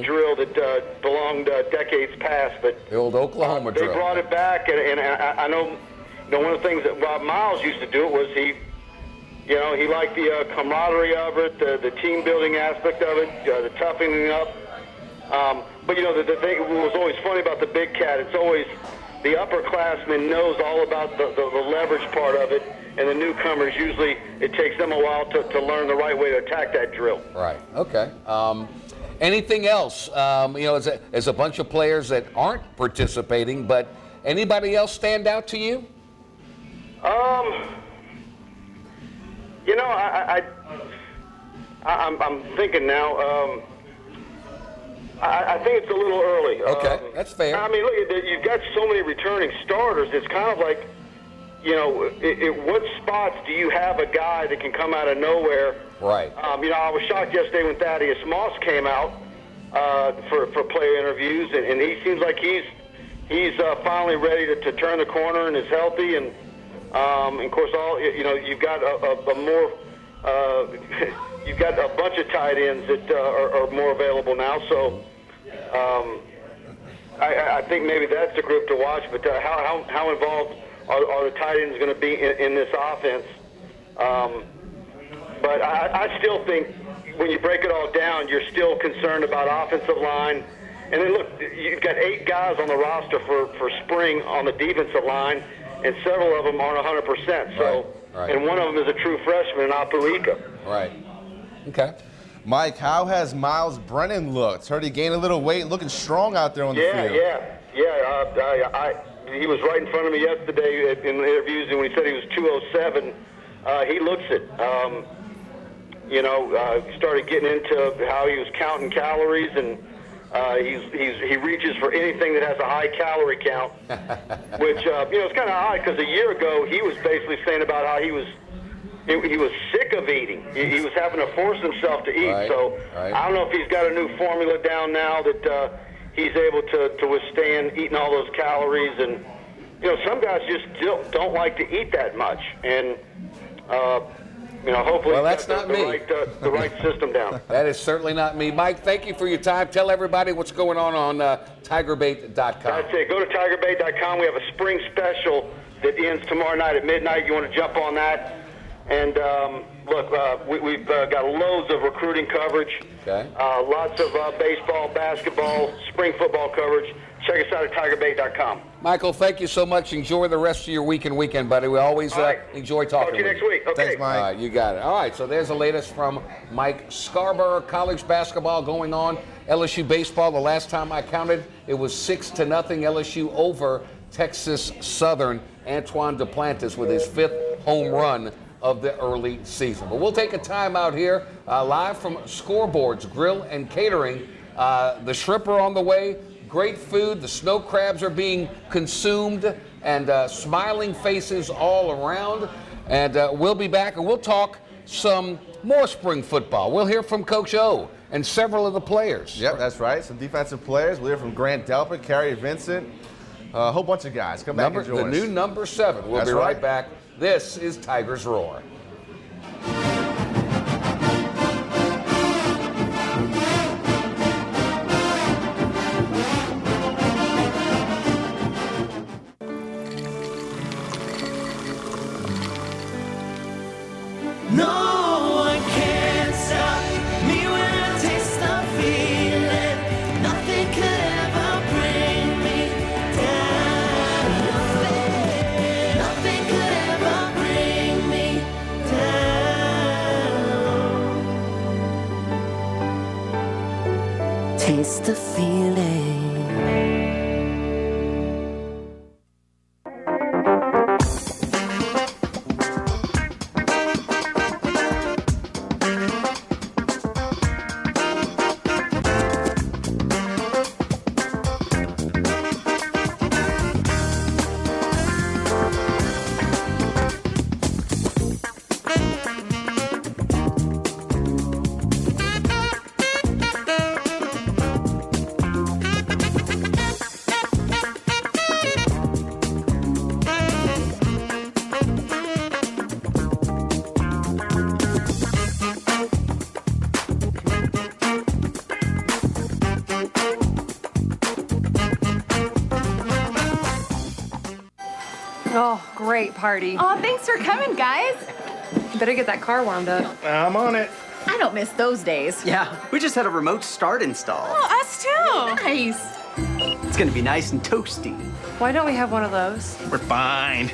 drill that belonged decades past. But the old Oklahoma drill. They brought it back, and I know, one of the things that Rob Miles used to do was he liked the camaraderie of it, the team building aspect of it, the toughening up. But the thing what was always funny about the Big Cat, it's always the upperclassman knows all about the leverage part of it, and the newcomers, usually it takes them a while to learn the right way to attack that drill. Right. Okay. Anything else? As a bunch of players that aren't participating, but anybody else stand out to you? I'm thinking now. I think it's a little early. Okay, that's fair. I mean, look, you've got so many returning starters. It's kind of like, what spots do you have a guy that can come out of nowhere? Right. I was shocked yesterday when Thaddeus Moss came out for player interviews, and he seems like he's finally ready to turn the corner and is healthy. And of course, you've got you've got a bunch of tight ends that are more available now. So I think maybe that's the group to watch. But how involved are the tight ends going to be in this offense? But I still think when you break it all down, you're still concerned about offensive line. And then look, you've got 8 guys on the roster for spring on the defensive line, and several of them aren't 100%. So, right. And one of them is a true freshman in Apuika. Right. Okay. Mike, how has Miles Brennan looked? Heard he gained a little weight, looking strong out there on the field. Yeah. He was right in front of me yesterday in the interviews, and when he said he was 207, he looks it. Started getting into how he was counting calories, and he reaches for anything that has a high calorie count, which it's kind of odd because a year ago he was basically saying about how he was sick of eating. He was having to force himself to eat. Right, so right. I don't know if he's got a new formula down now that he's able to withstand eating all those calories. And some guys just don't like to eat that much. And hopefully that's he's got not me. the right system down. That is certainly not me. Mike, thank you for your time. Tell everybody what's going on TigerBait.com. That's it. Go to TigerBait.com. We have a spring special that ends tomorrow night at midnight. You want to jump on that. And look, we've got loads of recruiting coverage. Okay. Lots of baseball, basketball, spring football coverage. Check us out at TigerBait.com. Michael, thank you so much. Enjoy the rest of your weekend, buddy. We always enjoy talking Talk to you with next week. Okay. Thanks, Mike. All right, you got it. All right, so there's the latest from Mike Scarborough. College basketball going on. LSU baseball, the last time I counted, it was 6-0 LSU over Texas Southern. Antoine Duplantis with his 5th home run of the early season. But we'll take a time out here, live from Scoreboards Grill and Catering. The shrimp are on the way. Great food. The snow crabs are being consumed, and smiling faces all around. And we'll be back, and we'll talk some more spring football. We'll hear from Coach O and several of the players. Yep, that's right. Some defensive players. We'll hear from Grant Delpit, Kerry Vincent, a whole bunch of guys. Come back and join us. The new number 7. We'll be right back. This is Tigers Roar. No one can stop me when I taste the feeling. Nothing could ever bring me down. Nothing could ever bring me down. Taste the feeling. Oh, great party. Oh, thanks for coming, guys. Better get that car warmed up. I'm on it. I don't miss those days. Yeah, we just had a remote start installed. Oh, us too. Nice. It's gonna be nice and toasty. Why don't we have one of those? We're fine.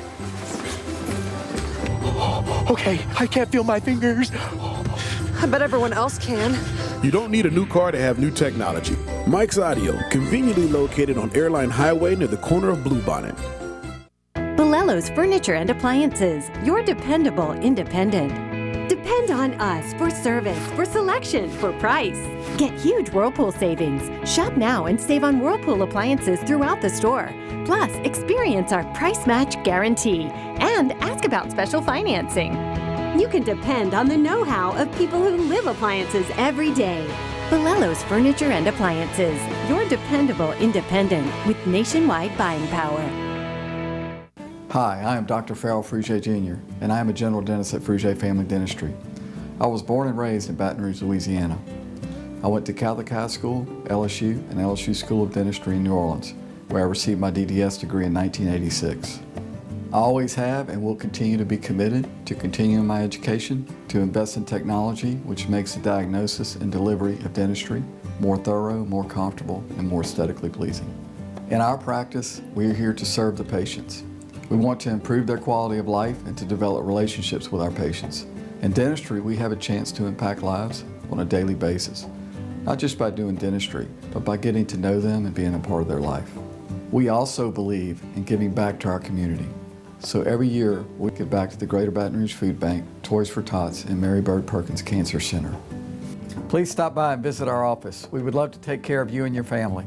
Okay, I can't feel my fingers. I bet everyone else can. You don't need a new car to have new technology. Mike's Audio, conveniently located on Airline Highway near the corner of Bluebonnet. Bolello's Furniture and Appliances, your dependable independent. Depend on us for service, for selection, for price. Get huge Whirlpool savings. Shop now and save on Whirlpool appliances throughout the store. Plus, experience our price match guarantee and ask about special financing. You can depend on the know-how of people who live appliances every day. Bolello's Furniture and Appliances. Your dependable independent with nationwide buying power. Hi, I am Dr. Farrell Frugier Jr., and I am a general dentist at Frugier Family Dentistry. I was born and raised in Baton Rouge, Louisiana. I went to Catholic High School, LSU, and LSU School of Dentistry in New Orleans, where I received my DDS degree in 1986. I always have and will continue to be committed to continuing my education, to invest in technology which makes the diagnosis and delivery of dentistry more thorough, more comfortable, and more aesthetically pleasing. In our practice, we are here to serve the patients. We want to improve their quality of life and to develop relationships with our patients. In dentistry, we have a chance to impact lives on a daily basis, not just by doing dentistry, but by getting to know them and being a part of their life. We also believe in giving back to our community. So every year, we give back to the Greater Baton Rouge Food Bank, Toys for Tots, and Mary Bird Perkins Cancer Center. Please stop by and visit our office. We would love to take care of you and your family.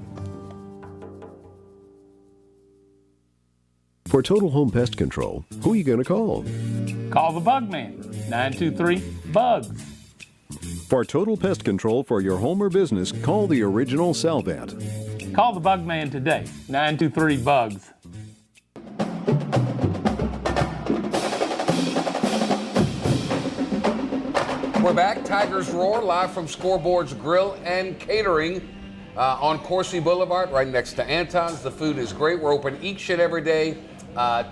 For Total Home Pest Control, who are you going to call? Call the Bug Man, 923-BUGS. For total pest control for your home or business, call the original Salvat. Call the Bug Man today, 923-BUGS. We're back. Tigers Roar, live from Scoreboard's Grill and Catering on Coursey Boulevard, right next to Anton's. The food is great. We're open each and every day,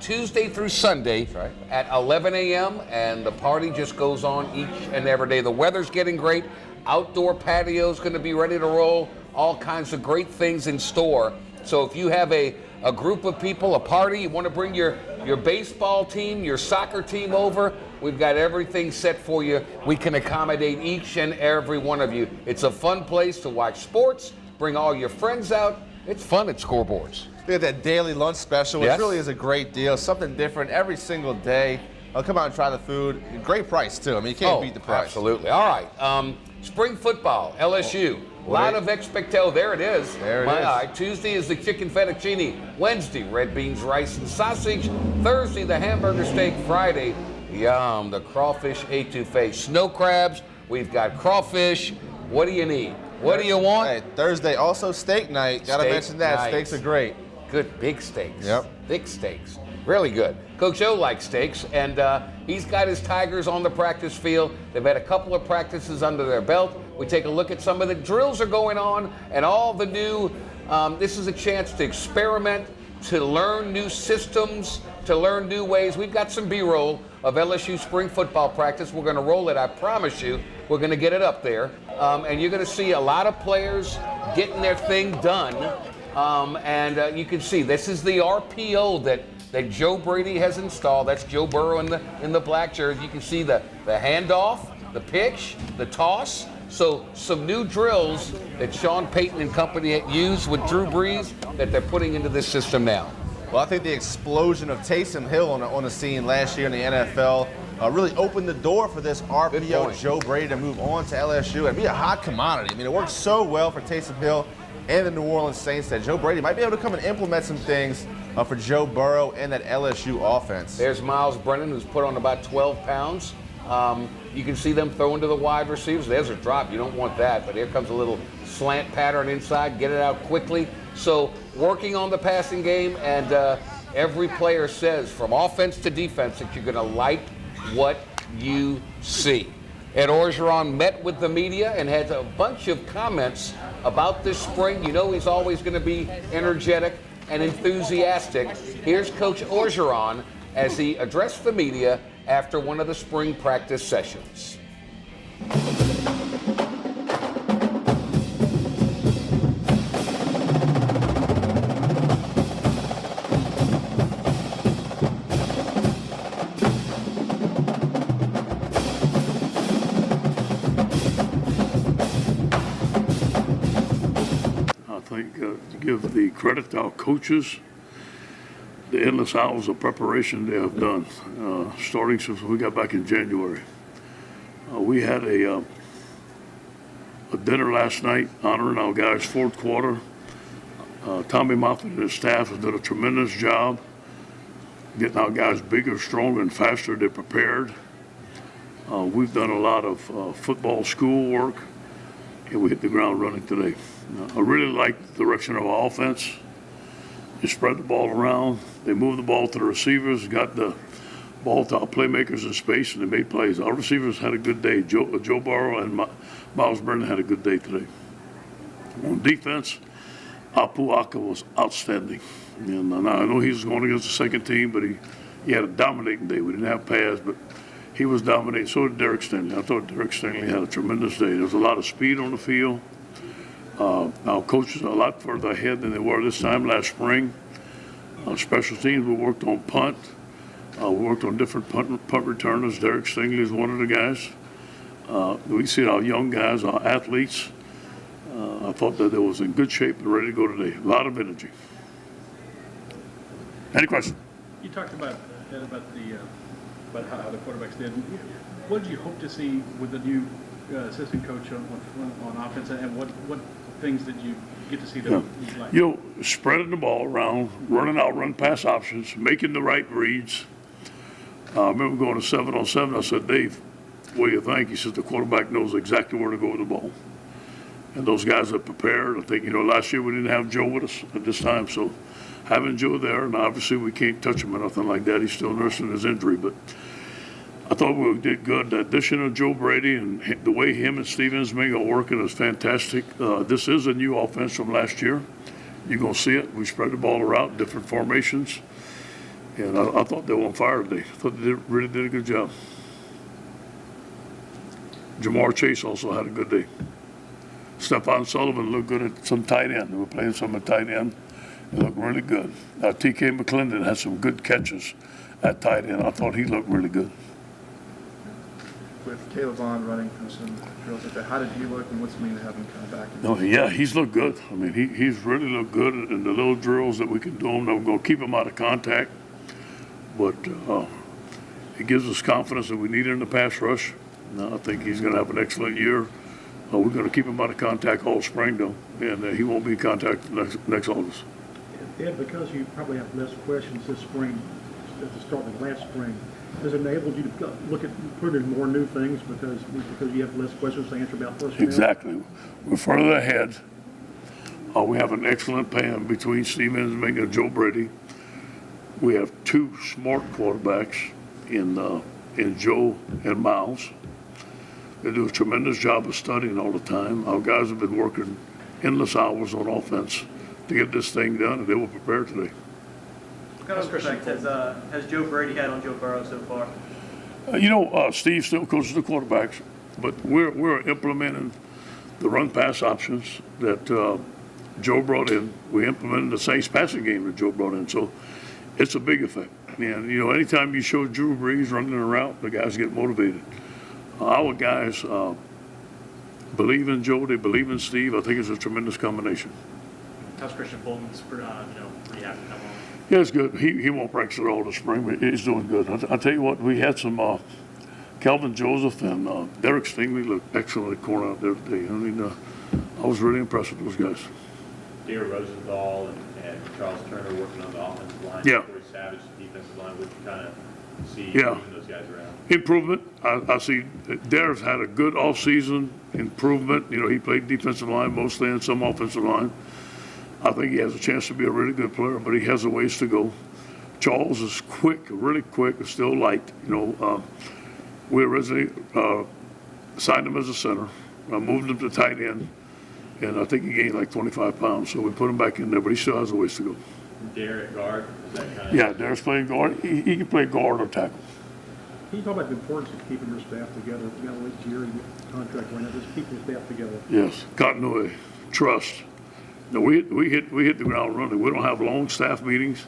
Tuesday through Sunday at 11 a.m. And the party just goes on each and every day. The weather's getting great. Outdoor patio's going to be ready to roll. All kinds of great things in store. So if you have a group of people, a party, you want to bring your baseball team, your soccer team over, we've got everything set for you. We can accommodate each and every one of you. It's a fun place to watch sports. Bring all your friends out. It's fun at Scoreboards. We have that daily lunch special, which Yes. really is a great deal. Something different every single day. Come out and try the food. Great price, too. I mean, you can't beat the price. Absolutely. All right. Spring football, LSU. A lot of expectation. There it is. There it is. Eye. Tuesday is the chicken fettuccine. Wednesday, red beans, rice, and sausage. Thursday, the hamburger steak. Friday, yum, the crawfish etouffee. Snow crabs. We've got crawfish. What do you need? What do you want? Hey, Thursday, also steak night. Got to mention that. night. Steaks are great. Good, big steaks. Yep. Thick steaks. Really good. Coach O likes steaks, and he's got his Tigers on the practice field. They've had a couple of practices under their belt. We take a look at some of the drills are going on and all the new, this is a chance to experiment, to learn new systems, to learn new ways. We've got some B-roll of LSU spring football practice. We're going to roll it, I promise you. We're going to get it up there. And you're going to see a lot of players getting their thing done. And you can see this is the RPO that Joe Brady has installed. That's Joe Burrow in the black jersey. You can see the handoff, the pitch, the toss. So some new drills that Sean Payton and company used with Drew Brees that they're putting into this system now. Well, I think the explosion of Taysom Hill on the scene last year in the NFL really opened the door for this RPO Joe Brady to move on to LSU and be a hot commodity. I mean, it worked so well for Taysom Hill and the New Orleans Saints that Joe Brady might be able to come and implement some things for Joe Burrow and that LSU offense. There's Miles Brennan, who's put on about 12 pounds. You can see them throwing to the wide receivers. There's a drop. You don't want that. But here comes a little slant pattern inside. Get it out quickly. So working on the passing game, and every player says from offense to defense that you're going to like what you see. Ed Orgeron met with the media and had a bunch of comments about this spring. You know he's always going to be energetic and enthusiastic. Here's Coach Orgeron as he addressed the media after one of the spring practice sessions. I think to give the credit to our coaches, the endless hours of preparation they have done, starting since we got back in January. We had a dinner last night honoring our guys' fourth quarter. Tommy Moffitt and his staff have done a tremendous job getting our guys bigger, stronger, and faster. They're prepared. We've done a lot of football school work, and we hit the ground running today. I really like the direction of our offense. They spread the ball around. They moved the ball to the receivers, got the ball to our playmakers in space, and they made plays. Our receivers had a good day. Joe Burrow and Miles Brennan had a good day today. On defense, Apu Aka was outstanding. And I know he was going against the second team, but he had a dominating day. We didn't have pass, but he was dominating. So did Derek Stingley. I thought Derek Stingley had a tremendous day. There was a lot of speed on the field. Our coaches are a lot further ahead than they were this time last spring. Special teams, we worked on punt. We worked on different punt returners. Derek Stingley is one of the guys. We see our young guys, our athletes. I thought that they was in good shape and ready to go today. A lot of energy. Any questions? You talked about how the quarterbacks did. What did you hope to see with the new assistant coach on offense, and what things did you get to see that you liked? You know, spreading the ball around, running out run-pass options, making the right reads. I remember going to 7-on-7. I said, Dave, what do you think? He says the quarterback knows exactly where to go with the ball. And those guys are prepared. I think, last year we didn't have Joe with us at this time, so having Joe there, and obviously we can't touch him or nothing like that. He's still nursing his injury, but I thought we did good. The addition of Joe Brady and the way him and Steve Ensminger are working is fantastic. This is a new offense from last year. You're going to see it. We spread the ball around, different formations, and I thought they were on fire today. I thought they really did a good job. Jamar Chase also had a good day. Stephon Sullivan looked good at some tight end. They were playing some at tight end. It looked really good. T.K. McClendon had some good catches at tight end. I thought he looked really good. With Caleb Vaughn running through some drills like that, how did he look, and what's it mean to have him come back? Oh, yeah, he's looked good. I mean, he's really looked good in the little drills that we can do him. I'm going to keep him out of contact, but it gives us confidence that we need in the pass rush. I think he's going to have an excellent year. We're going to keep him out of contact all spring, though, and he won't be in contact next August. Ed, because you probably have less questions this spring at the start of last spring, has it enabled you to look at putting more new things because you have less questions to answer about personnel? Exactly. We're further ahead. We have an excellent plan between Steve Ensminger and Joe Brady. We have two smart quarterbacks in Joe and Miles. They do a tremendous job of studying all the time. Our guys have been working endless hours on offense to get this thing done, and they were prepared today. What kind of effect has Joe Brady had on Joe Burrow so far? Steve still coaches the quarterbacks, but we're implementing the run-pass options that Joe brought in. We implemented the Saints passing game that Joe brought in, so it's a big effect. And, anytime you show Drew Brees running a route, the guys get motivated. Our guys believe in Joe. They believe in Steve. I think it's a tremendous combination. How's Christian Fulton's pretty happy to come on? Yeah, it's good. He won't practice at all this spring, but he's doing good. I'll tell you what, we had some Calvin Joseph and Derek Stingley looked excellent at corner out there today. I mean, I was really impressed with those guys. Dear Rosenthal and Charles Turner working on the offensive line. Yeah. Corey Savage, the defensive line. What you kind of see moving those guys around? Improvement. I see Derek's had a good offseason improvement. He played defensive line mostly and some offensive line. I think he has a chance to be a really good player, but he has a ways to go. Charles is quick, really quick, still light. We originally signed him as a center. I moved him to tight end, and I think he gained like 25 pounds, so we put him back in there, but he still has a ways to go. Derek guard? Is that kind of Yeah, Derek's playing guard. He can play guard or tackle. Can you talk about the importance of keeping your staff together? You got to wait till your contract right now. Just keep your staff together. Yes, continuity, trust. No, we hit the ground running. We don't have long staff meetings.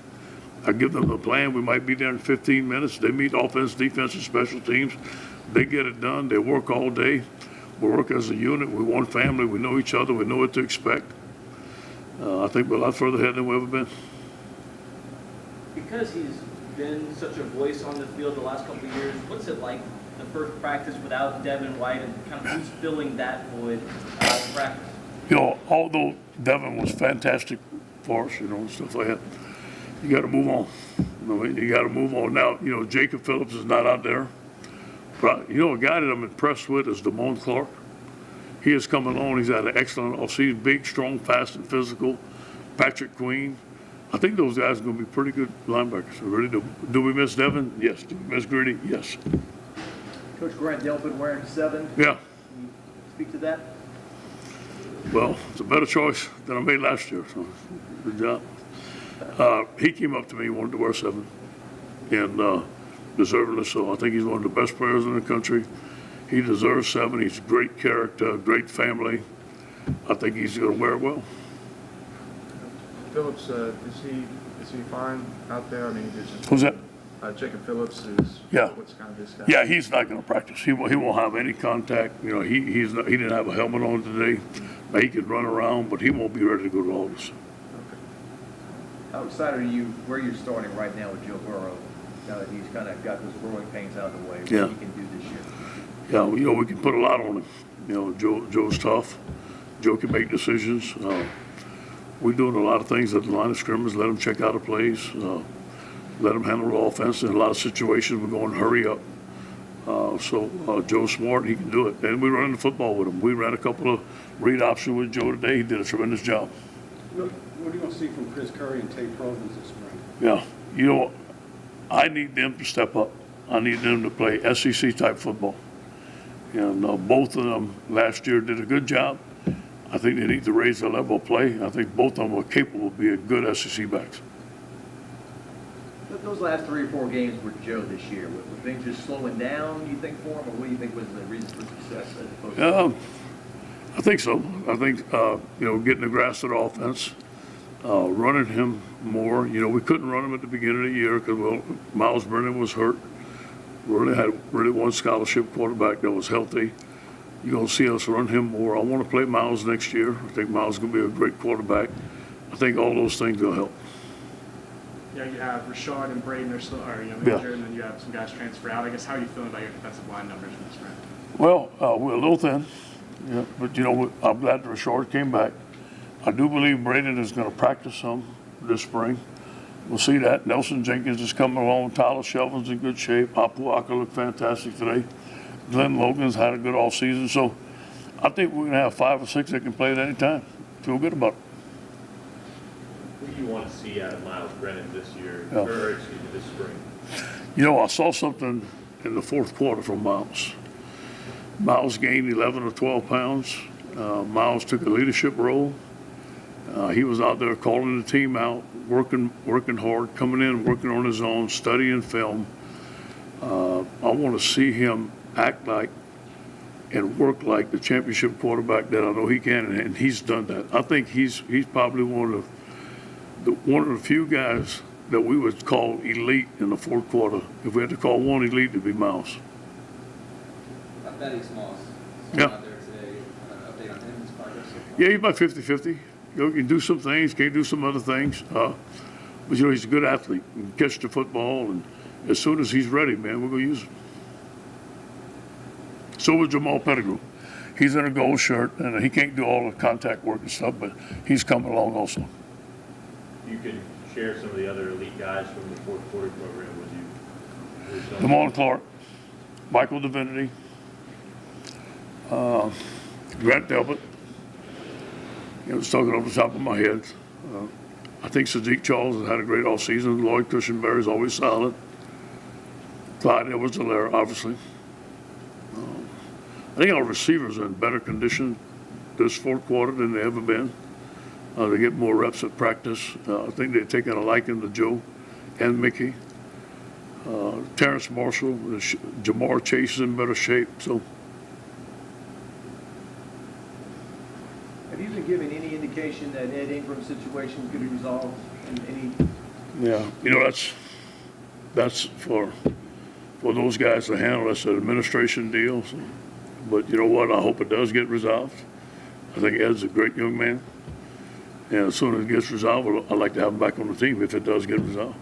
I give them the plan. We might be there in 15 minutes. They meet offense, defense, and special teams. They get it done. They work all day. We work as a unit. We're one family. We know each other. We know what to expect. I think we're a lot further ahead than we've ever been. Because he's been such a voice on the field the last couple of years. What's it like, the first practice without Devin White, and kind of who's filling that void in practice? You know, although Devin was fantastic for us, you know, and stuff like that, you got to move on. You got to move on. Now, you know, Jacob Phillips is not out there. But, you know, a guy that I'm impressed with is Damone Clark. He has come along. He's had an excellent offseason, big, strong, fast, and physical. Patrick Queen. I think those guys are going to be pretty good linebackers. I really do. Do we miss Devin? Yes. Do we miss Gritty? Yes. Coach Grant Delpit wearing 7. Yeah. Can you speak to that? Well, it's a better choice than I made last year, so good job. He came up to me, wanted to wear 7, and deservedly so. I think he's one of the best players in the country. He deserves 7. He's a great character, great family. I think he's going to wear it well. Phillips, is he fine out there? I mean, who's that? Jacob Phillips is. Yeah. What's kind of his guy? Yeah, he's not going to practice. He won't have any contact. You know, he didn't have a helmet on today. Now, he could run around, but he won't be ready to go to August. How excited are you where you're starting right now with Joe Burrow, now that he's kind of got those growing pains out of the way, what Yeah. he can do this year? Yeah, you know, we can put a lot on him. You know, Joe's tough. Joe can make decisions. We're doing a lot of things at the line of scrimmage, let him check out a plays, let him handle the offense. In a lot of situations, we're going hurry up. So Joe's smart, he can do it. And we run the football with him. We ran a couple of read options with Joe today. He did a tremendous job. What are you going to see from Chris Curry and Tate Provins this spring? Yeah, you know, I need them to step up. I need them to play SEC-type football. And both of them last year did a good job. I think they need to raise their level of play. I think both of them are capable of being good SEC backs. Those last 3 or 4 games with Joe this year, were things just slowing down, you think, for him, or what do you think was the reason for success as opposed to? I think so. I think, you know, getting the grasp of the offense, running him more. You know, we couldn't run him at the beginning of the year because, well, Miles Brennan was hurt. We only had one scholarship quarterback that was healthy. You're going to see us run him more. I want to play Miles next year. I think Miles is going to be a great quarterback. I think all those things will help. Yeah, you have Rashard and Braden are still injured, and then you have some guys transfer out. I guess, how are you feeling about your defensive line numbers in this round? Well, we're a little thin, yeah, but, you know, I'm glad that Rashard came back. I do believe Braden is going to practice some this spring. We'll see that. Nelson Jenkins is coming along. Tyler Shelvin's in good shape. Apuaka looked fantastic today. Glenn Logan's had a good offseason. So I think we're going to have 5 or 6 that can play at any time. Feel good about it. What do you want to see out of Miles Brennan this year, Yeah. or excuse me, this spring? You know, I saw something in the 4th quarter from Miles. Miles gained 11 or 12 pounds. Miles took a leadership role. He was out there calling the team out, working hard, coming in, working on his own, studying film. I want to see him act like and work like the championship quarterback that I know he can, and he's done that. I think he's probably one of the few guys that we would call elite in the 4th quarter. If we had to call one elite, it'd be Miles. Thaddeus Moss. Yeah. Out there today. Update on him, his progress. Yeah, he's about 50-50. You know, he can do some things, can't do some other things. But, you know, he's a good athlete. He can catch the football, and as soon as he's ready, man, we're going to use him. So was Jamal Pettigrew. He's in a gold shirt, and he can't do all the contact work and stuff, but he's coming along also. You can share some of the other elite guys from the 4th quarter program with you. Damone Clark, Michael Divinity, Grant Delpit. You know, it's talking off the top of my head. I think Sadiq Charles has had a great offseason. Lloyd Cushenberry is always solid. Clyde Edwards-Helaire, obviously. I think our receivers are in better condition this 4th quarter than they ever been. They get more reps at practice. I think they're taking a liking to Joe and Mickey. Terrence Marshall, Jamar Chase is in better shape. So, Have you been given any indication that Ed Ingram's situation could be resolved in any? yeah, you know, that's for those guys to handle. That's an administration deal. So. But you know what? I hope it does get resolved. I think Ed's a great young man. And as soon as it gets resolved, I'd like to have him back on the team if it does get resolved.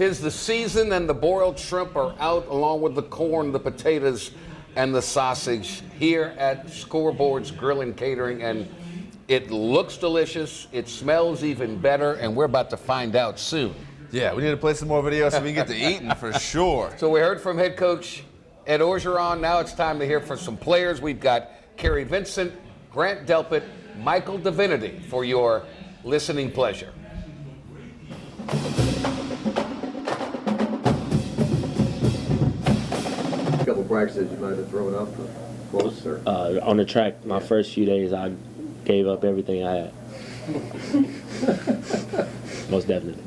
'Tis the season and the broiled shrimp are out along with the corn, the potatoes, and the sausage here at Scoreboard's Grill and Catering. And it looks delicious. It smells even better. And we're about to find out soon. Yeah, we need to play some more videos so we can get to eating for sure. So we heard from head coach Ed Orgeron. Now it's time to hear from some players. We've got Kerry Vincent, Grant Delpit, Michael Divinity for your listening pleasure. A couple practices you might have thrown up close, or? On the track, my first few days, I gave up everything I had. Most definitely.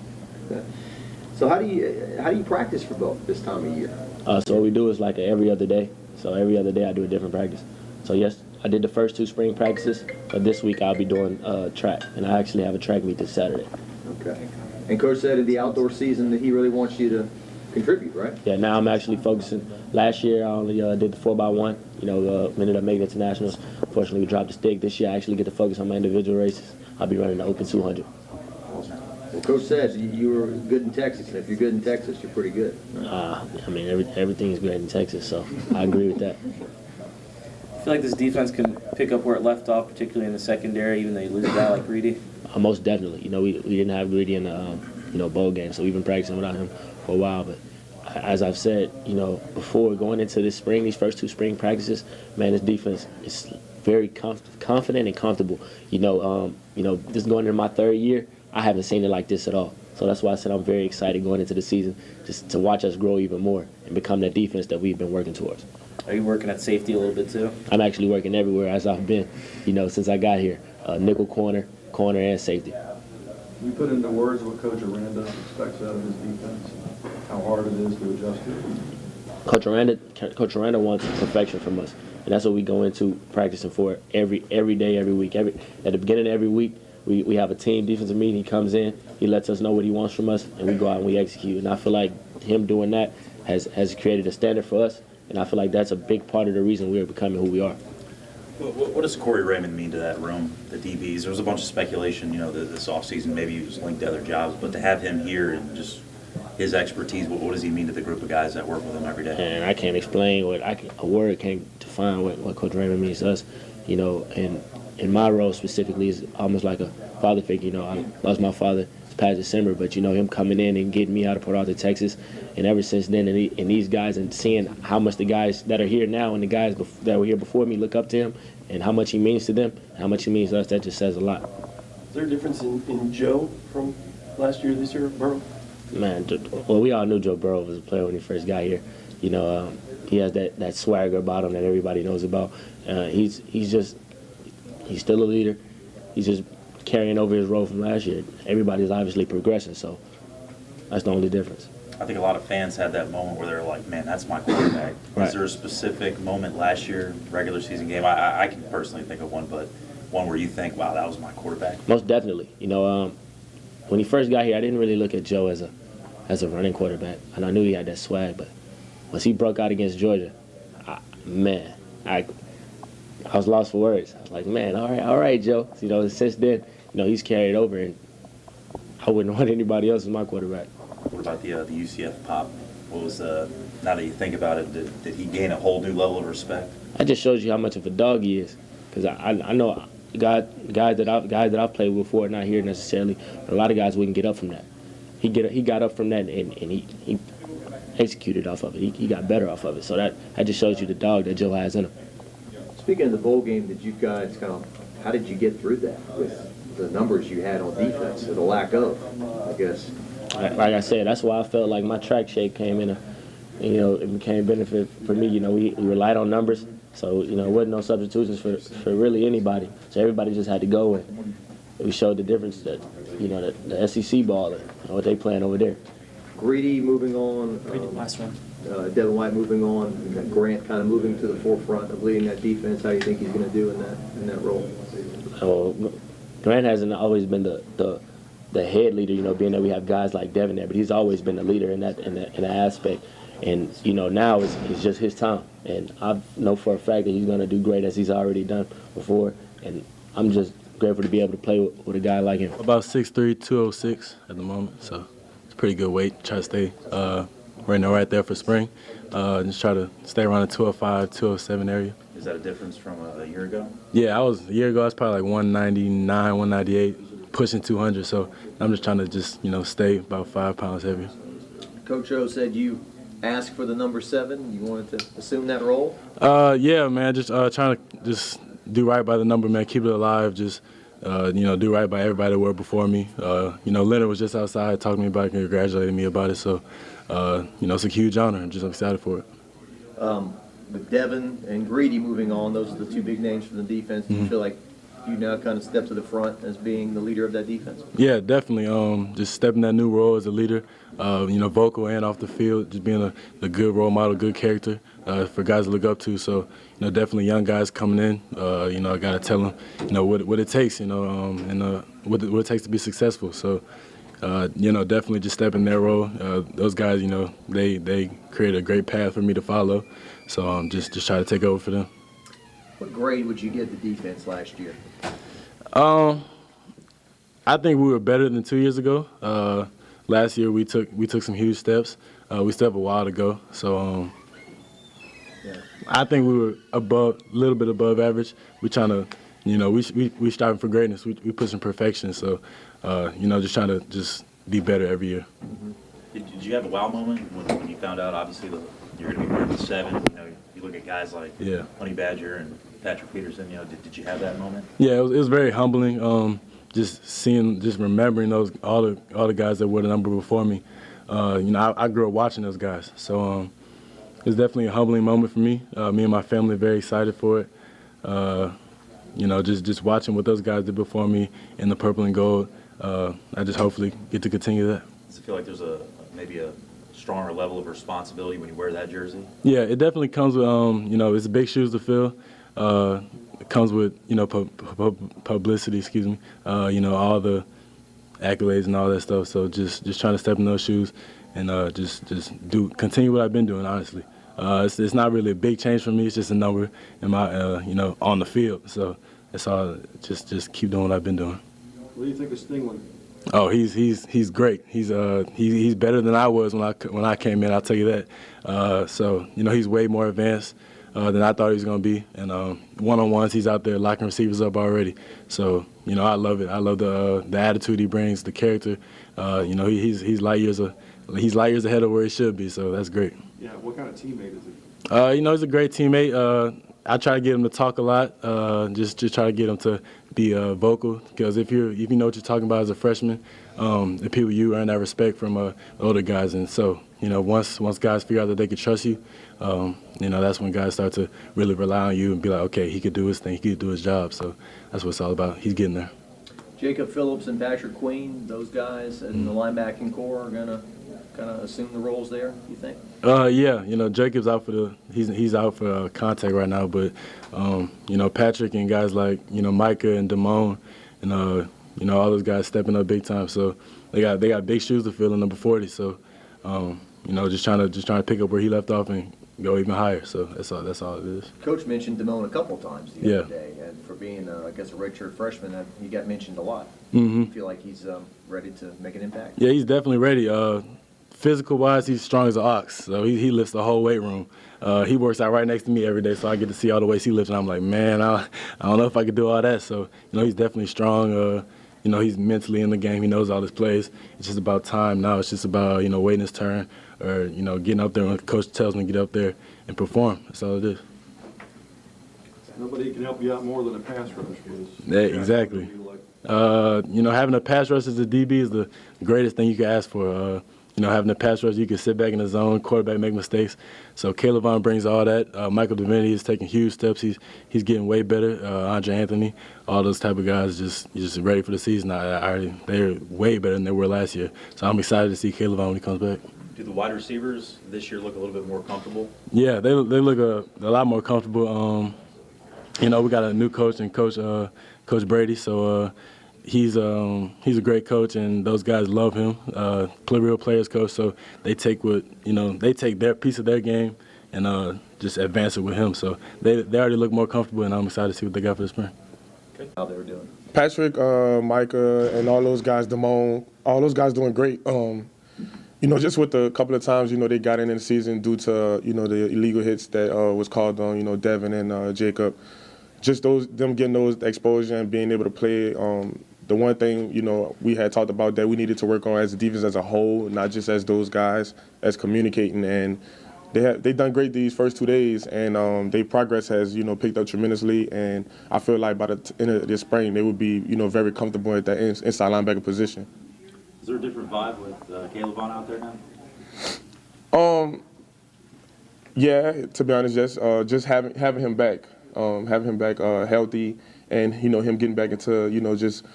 So how do you practice for both this time of year? So what we do is like every other day. So every other day I do a different practice. So yes, I did the first 2 spring practices, but this week I'll be doing track, and I actually have a track meet this Saturday. Okay. And Coach said in the outdoor season that he really wants you to contribute, right? Yeah, now I'm actually focusing. Last year I only did the 4x1. You know, we ended up making it to nationals. Unfortunately, we dropped the stick. This year I actually get to focus on my individual races. I'll be running the Open 200. Well, Coach says you were good in Texas, and if you're good in Texas, you're pretty good. I mean, everything is great in Texas, so I agree with that. I feel like this defense can pick up where it left off, particularly in the secondary, even though you lose a guy like Greedy. Most definitely. You know, we didn't have Greedy in the bowl game, so we've been practicing without him for a while. But as I've said, you know, before going into this spring, these first 2 spring practices, man, this defense is very confident and comfortable. You know, this going into my 3rd year, I haven't seen it like this at all. So that's why I said I'm very excited going into the season, just to watch us grow even more and become that defense that we've been working towards. Are you working at safety a little bit too? I'm actually working everywhere as I've been, you know, since I got here. Nickel corner, and safety. You put into words what Coach Aranda expects out of his defense, how hard it is to adjust to. Coach Aranda wants perfection from us, and that's what we go into practicing for every day, every week. At the beginning of every week, we have a team defensive meeting. He comes in, he lets us know what he wants from us, and we go out and we execute. And I feel like him doing that has created a standard for us, and I feel like that's a big part of the reason we are becoming who we are. What does Corey Raymond mean to that room, the DBs? There was a bunch of speculation, you know, this offseason maybe he was linked to other jobs, but to have him here and just his expertise, what does he mean to the group of guys that work with him every day? And I can't explain a word can't define what Coach Raymond means to us, you know, and in my role specifically is almost like a father figure. You know, I lost my father this past December, but, you know, him coming in and getting me out of Port Arthur, Texas, and ever since then, and these guys, and seeing how much the guys that are here now and the guys that were here before me look up to him, and how much he means to them, how much he means to us, that just says a lot. Is there a difference in Joe from last year, this year, Burrow? Man, well, we all knew Joe Burrow was a player when he first got here. You know, he has that swagger about him that everybody knows about. He's still a leader. He's just carrying over his role from last year. Everybody's obviously progressing, so that's the only difference. I think a lot of fans had that moment where they're like, man, that's my quarterback. Right. Is there a specific moment last year, regular season game? I can personally think of one, but one where you think, wow, that was my quarterback? Most definitely. You know, when he first got here, I didn't really look at Joe as a running quarterback, and I knew he had that swag, but once he broke out against Georgia, I was lost for words. I was like, man, all right, Joe. You know, since then, you know, he's carried over, and I wouldn't want anybody else as my quarterback. What about the UCF pop? What was now that you think about it, did he gain a whole new level of respect? That just shows you how much of a dog he is, because I know guys that I've played with before, not here necessarily, but a lot of guys wouldn't get up from that. He got up from that, and he executed off of it. He got better off of it. So that just shows you the dog that Joe has in him. Speaking of the bowl game, did you guys how did you get through that with the numbers you had on defense, or the lack of, I guess? Like I said, that's why I felt like my track shape came in, it became a benefit for me. You know, we relied on numbers, so, you know, it wasn't no substitutions for really anybody. So everybody just had to go, and we showed the difference that, you know, the SEC ball and what they playing over there. Greedy moving on. Last one. Devin White moving on. You got Grant kind of moving to the forefront of leading that defense. How do you think he's going to do in that role? Grant hasn't always been the head leader, you know, being that we have guys like Devin there, but he's always been the leader in that aspect. And, you know, now it's just his time. And I know for a fact that he's going to do great, as he's already done before. And I'm just grateful to be able to play with a guy like him. About 6'3", 206 at the moment, so pretty good weight. Try to stay right there for spring. Just try to stay around the 205, 207 area. Is that a difference from a year ago? Yeah, a year ago I was probably like 199, 198, pushing 200. So I'm just trying to stay about 5 pounds heavier. Coach O said you asked for the number 7. You wanted to assume that role? Yeah, man. Just trying to just do right by the number, man. Keep it alive. Just do right by everybody that worked before me. Leonard was just outside talking to me about it and congratulating me about it. So, it's a huge honor. I'm excited for it. With Devin and Greedy moving on, those are the 2 big names for the defense. Do you feel like you now kind of step to the front as being the leader of that defense? Yeah, definitely. Just stepping that new role as a leader, vocal and off the field, just being a good role model, good character for guys to look up to. So, definitely young guys coming in. I got to tell them, what it takes, and what it takes to be successful. So, definitely just step in their role. Those guys, they create a great path for me to follow. So, just try to take over for them. What grade would you give the defense last year? I think we were better than 2 years ago. Last year we took some huge steps. We still have a while to go. So I think we were a little bit above average. We're trying to, we striving for greatness. We pushing perfection. So just trying to just be better every year. Mm-hmm. Did you have a wow moment when you found out? Obviously, you're going to be wearing the 7. You look at guys like Honey Badger and Patrick Peterson. Did you have that moment? Yeah, it was very humbling. Just remembering all the guys that wore the number before me. I grew up watching those guys, so it's definitely a humbling moment for me. Me and my family are very excited for it. Just watching what those guys did before me in the purple and gold. I just hopefully get to continue that. Does it feel like there's maybe a stronger level of responsibility when you wear that jersey? Yeah, it definitely comes with it's big shoes to fill. It comes with publicity, excuse me. All the accolades and all that stuff. So just trying to step in those shoes and just continue what I've been doing. Honestly, it's not really a big change for me. It's just a number in my on the field. So it's all just keep doing what I've been doing. What do you think of Stingley? Oh, he's great. He's better than I was when I came in. I'll tell you that. So he's way more advanced than I thought he was going to be. And one-on-ones, he's out there locking receivers up already. So I love it. I love the attitude he brings, the character. He's light years ahead of where he should be. So that's great. Yeah. What kind of teammate is he? He's a great teammate. I try to get him to talk a lot. Just try to get him to be vocal, because if you know what you're talking about as a freshman, the people you earn that respect from older guys, and so once guys figure out that they can trust you, that's when guys start to really rely on you and be like, okay, he could do his thing, he could do his job. So that's what it's all about. He's getting there. Jacob Phillips and Patrick Queen, those guys in the linebacking core are gonna kind of assume the roles there, you think? Yeah, Jacob's out for he's out for contact right now, but Patrick and guys like Micah and Damone and all those guys stepping up big time. So they got big shoes to fill in number 40. So just trying to pick up where he left off and go even higher. So that's all it is. Coach mentioned Damone a couple times the other day, and for being I guess a redshirt freshman, he got mentioned a lot. Mm-hmm. You feel like he's ready to make an impact? Yeah, he's definitely ready. Physical-wise, he's strong as an ox, so he lifts the whole weight room. He works out right next to me every day, so I get to see all the weights he lifts, and I'm like, man, I don't know if I could do all that. So, he's definitely strong. He's mentally in the game. He knows all his plays. It's just about time now. It's just about, waiting his turn or, getting up there when the coach tells him to get up there and perform. That's all it is. Nobody can help you out more than a pass rush is. Yeah, exactly. Having a pass rush as a DB is the greatest thing you can ask for. Having a pass rush, you can sit back in the zone, quarterback make mistakes. So Caleb Vaughn brings all that. Michael Divinity is taking huge steps. He's getting way better. Andre Anthony, all those type of guys just ready for the season. They're way better than they were last year. So I'm excited to see Caleb Vaughn when he comes back. Do the wide receivers this year look a little bit more comfortable? Yeah, they look a lot more comfortable. We got a new coach and Coach Brady. So. He's a great coach, and those guys love him. Real players coach, so they take their piece of their game and just advance it with him. So they already look more comfortable, and I'm excited to see what they got for the spring. Okay. How they were doing? Patrick, Micah, and all those guys, Damone, all those guys doing great. just with the couple of times, they got in the season due to, the illegal hits that was called on, Devin and Jacob. Just them getting those exposure and being able to play. The one thing, we had talked about that we needed to work on as a defense as a whole, not just as those guys, as communicating. And they've done great these first 2 days, and their progress has, picked up tremendously. And I feel like by the end of this spring, they would be, very comfortable at that inside linebacker position. Is there a different vibe with Caleb Vaughn out there now? Yeah, to be honest, just having him back, healthy, and him getting back into just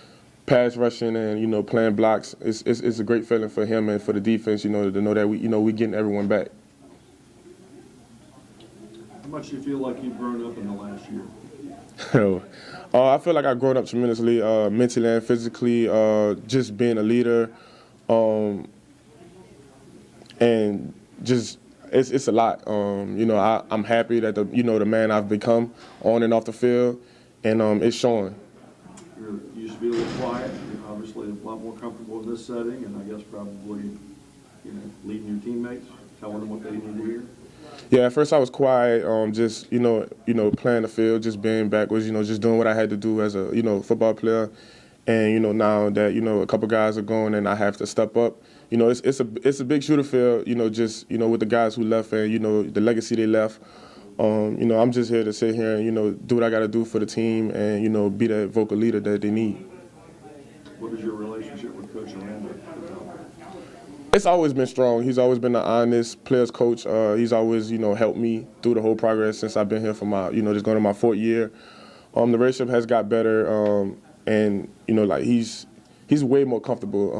pass rushing and playing blocks. It's a great feeling for him and for the defense, to know that we getting everyone back. How much do you feel like you've grown up in the last year? I feel like I've grown up tremendously, mentally and physically, just being a leader, and just it's a lot. I'm happy that the man I've become on and off the field, and it's showing. You used to be a little quiet. You're obviously a lot more comfortable in this setting, and I guess probably leading your teammates, telling them what they need to hear. Yeah, at first I was quiet, just playing the field, just being backwards, just doing what I had to do as a football player, and now that a couple guys are going and I have to step up, it's a big shooter field, just with the guys who left and the legacy they left. I'm just here to sit here and do what I got to do for the team and be that vocal leader that they need. What is your relationship with Coach Aranda? It's always been strong. He's always been an honest players coach. He's always, helped me through the whole progress since I've been here for my, just going to my 4th year. The relationship has got better, and he's way more comfortable.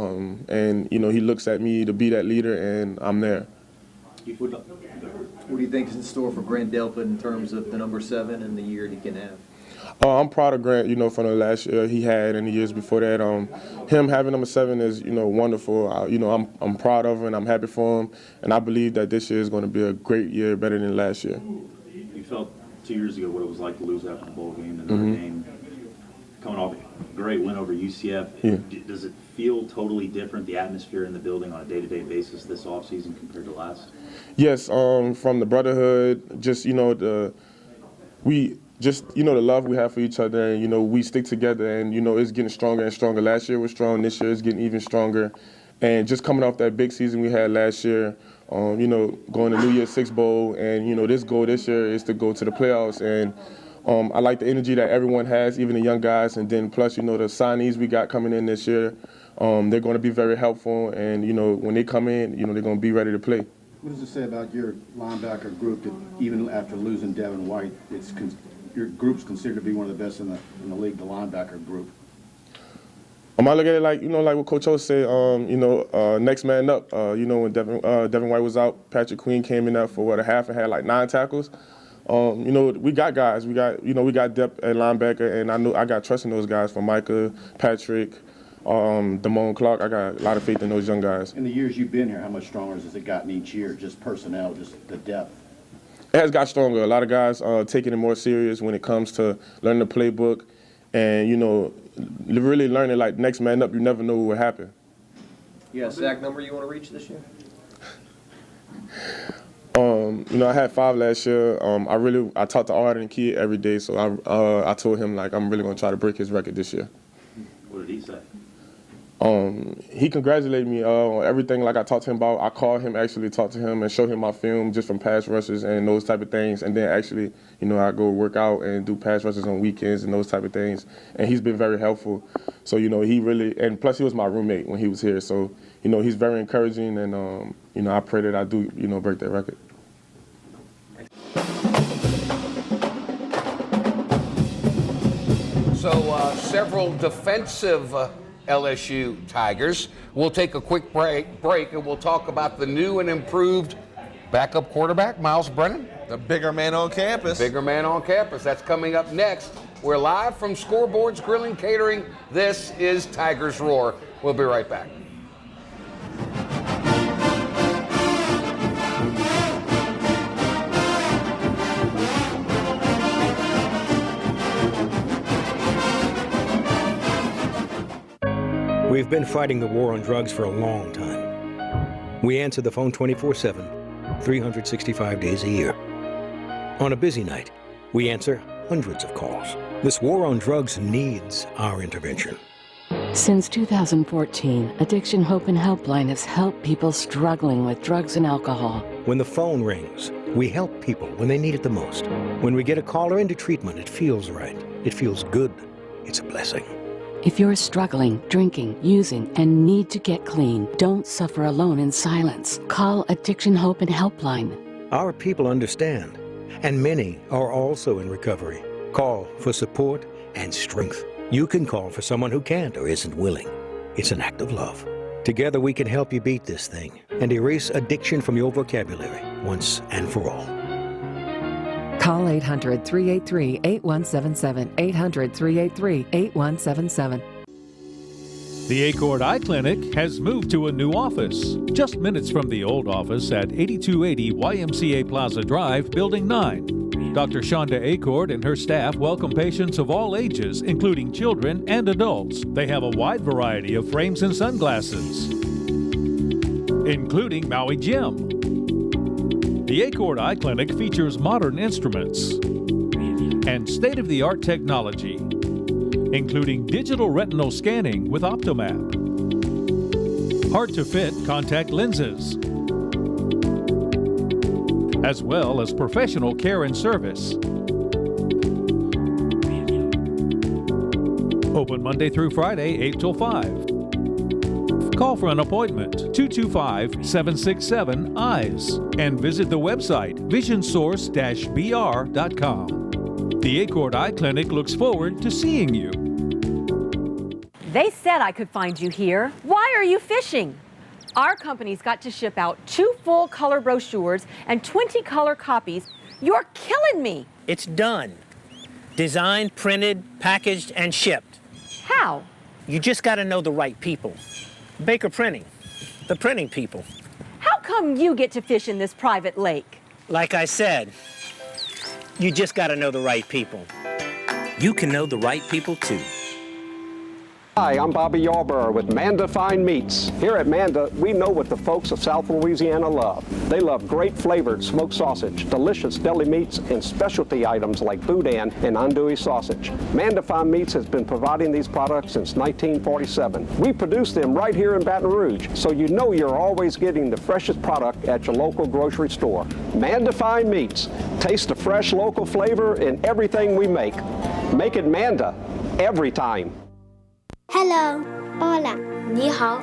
And he looks at me to be that leader, and I'm there. What do you think is in store for Grant Delpit in terms of the number 7 and the year he can have? I'm proud of Grant, from the last year he had and the years before that. Him having number 7 is, wonderful. I'm proud of him and I'm happy for him. And I believe that this year is going to be a great year, better than last year. You felt 2 years ago what it was like to lose after the bowl game and Notre Dame, coming off a great win over UCF. Yeah. Does it feel totally different, the atmosphere in the building on a day-to-day basis this offseason compared to last? Yes, from the brotherhood, just, the love we have for each other, and, we stick together, and, it's getting stronger and stronger. Last year was strong, this year it's getting even stronger. And just coming off that big season we had last year, going to New Year's Six Bowl, and, this goal this year is to go to the playoffs. And I like the energy that everyone has, even the young guys, and then plus, the signees we got coming in this year, they're going to be very helpful, and, when they come in, they're going to be ready to play. What does it say about your linebacker group that even after losing Devin White, your group's considered to be one of the best in the league, the linebacker group? I look at it like, like what Coach O said, next man up. When Devin White was out, Patrick Queen came in there for a half and had like 9 tackles. We got guys. We got depth at linebacker, and I got trust in those guys from Micah, Patrick, Damone Clark. I got a lot of faith in those young guys. In the years you've been here, how much stronger has it gotten each year, just personnel, just the depth? It has got stronger. A lot of guys taking it more serious when it comes to learning the playbook and, really learning, like, next man up, you never know what will happen. You got a sack number you want to reach this year? I had 5 last year. I talked to Arden Kid every day, so I told him, like, I'm really going to try to break his record this year. What did he say? He congratulated me on everything like I talked to him about. I called him, actually talked to him and showed him my film just from pass rushes and those type of things. And then actually, I go work out and do pass rushes on weekends and those type of things. And he's been very helpful. So, he really, and plus he was my roommate when he was here. So, he's very encouraging, and, I pray that I do, break that record. So several defensive LSU Tigers. We'll take a quick break, and we'll talk about the new and improved backup quarterback, Miles Brennan. The bigger man on campus. Bigger man on campus. That's coming up next. We're live from Scoreboards Grilling Catering. This is Tigers Roar. We'll be right back. We've been fighting the war on drugs for a long time. We answer the phone 24/7, 365 days a year. On a busy night, we answer hundreds of calls. This war on drugs needs our intervention. Since 2014, Addiction Hope and Helpline has helped people struggling with drugs and alcohol. When the phone rings, we help people when they need it the most. When we get a caller into treatment, it feels right. It feels good. It's a blessing. If you're struggling, drinking, using, and need to get clean, don't suffer alone in silence. Call Addiction Hope and Helpline. Our people understand, and many are also in recovery. Call for support and strength. You can call for someone who can't or isn't willing. It's an act of love. Together we can help you beat this thing and erase addiction from your vocabulary once and for all. Call 800-383-8177, 800-383-8177. The Accord Eye Clinic has moved to a new office, just minutes from the old office at 8280 YMCA Plaza Drive, Building 9. Dr. Shonda Accord and her staff welcome patients of all ages, including children and adults. They have a wide variety of frames and sunglasses, including Maui Jim. The Accord Eye Clinic features modern instruments and state-of-the-art technology, including digital retinal scanning with Optomap, hard-to-fit contact lenses, as well as professional care and service. Open Monday through Friday, 8 till 5. Call for an appointment, 225-767-EYES, and visit the website, visionsource-br.com. The Accord Eye Clinic looks forward to seeing you. They said I could find you here. Why are you fishing? Our company's got to ship out 2 full color brochures and 20 color copies. You're killing me. It's done. Designed, printed, packaged, and shipped. How? You just got to know the right people. Baker Printing, the printing people. How come you get to fish in this private lake? Like I said, you just got to know the right people. You can know the right people too. Hi, I'm Bobby Yarborough with Manda Fine Meats. Here at Manda, we know what the folks of South Louisiana love. They love great flavored smoked sausage, delicious deli meats, and specialty items like boudin and andouille sausage. Manda Fine Meats has been providing these products since 1947. We produce them right here in Baton Rouge, so you know you're always getting the freshest product at your local grocery store. Manda Fine Meats. Taste the fresh local flavor in everything we make. Make it Manda every time. Hello. Hola. 你好.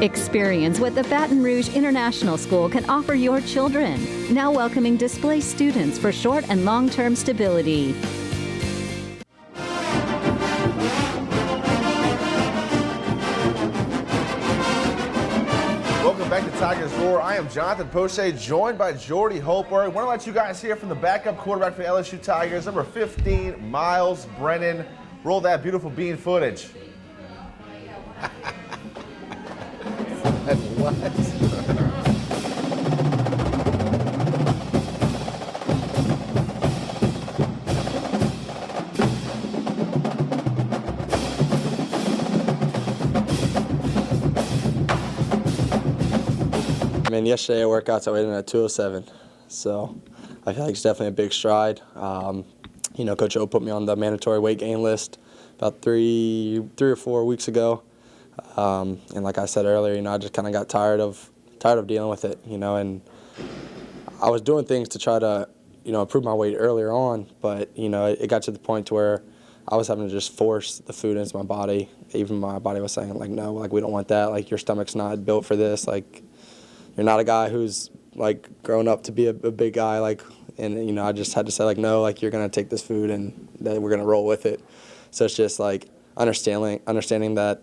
Experience what the Baton Rouge International School can offer your children. Now welcoming displaced students for short and long-term stability. Welcome back to Tigers Roar. I am Jonathan Poche, joined by Jordy Holberg. Want to let you guys hear from the backup quarterback for the LSU Tigers, number 15, Miles Brennan. Roll that beautiful bean footage. What? I mean, yesterday at workouts I weighed in at 207, so I feel like it's definitely a big stride. You know, Coach O put me on the mandatory weight gain list about three or 4 weeks ago, and like I said earlier, you know, I just kind of got tired of dealing with it, you know, and I was doing things to try to, you know, improve my weight earlier on, but you know, it got to the point to where I was having to just force the food into my body. Even my body was saying like, no, like we don't want that. Like your stomach's not built for this. Like you're not a guy who's like grown up to be a big guy. Like, and you know, I just had to say like, no, like you're gonna take this food and then we're gonna roll with it. So it's just like understanding that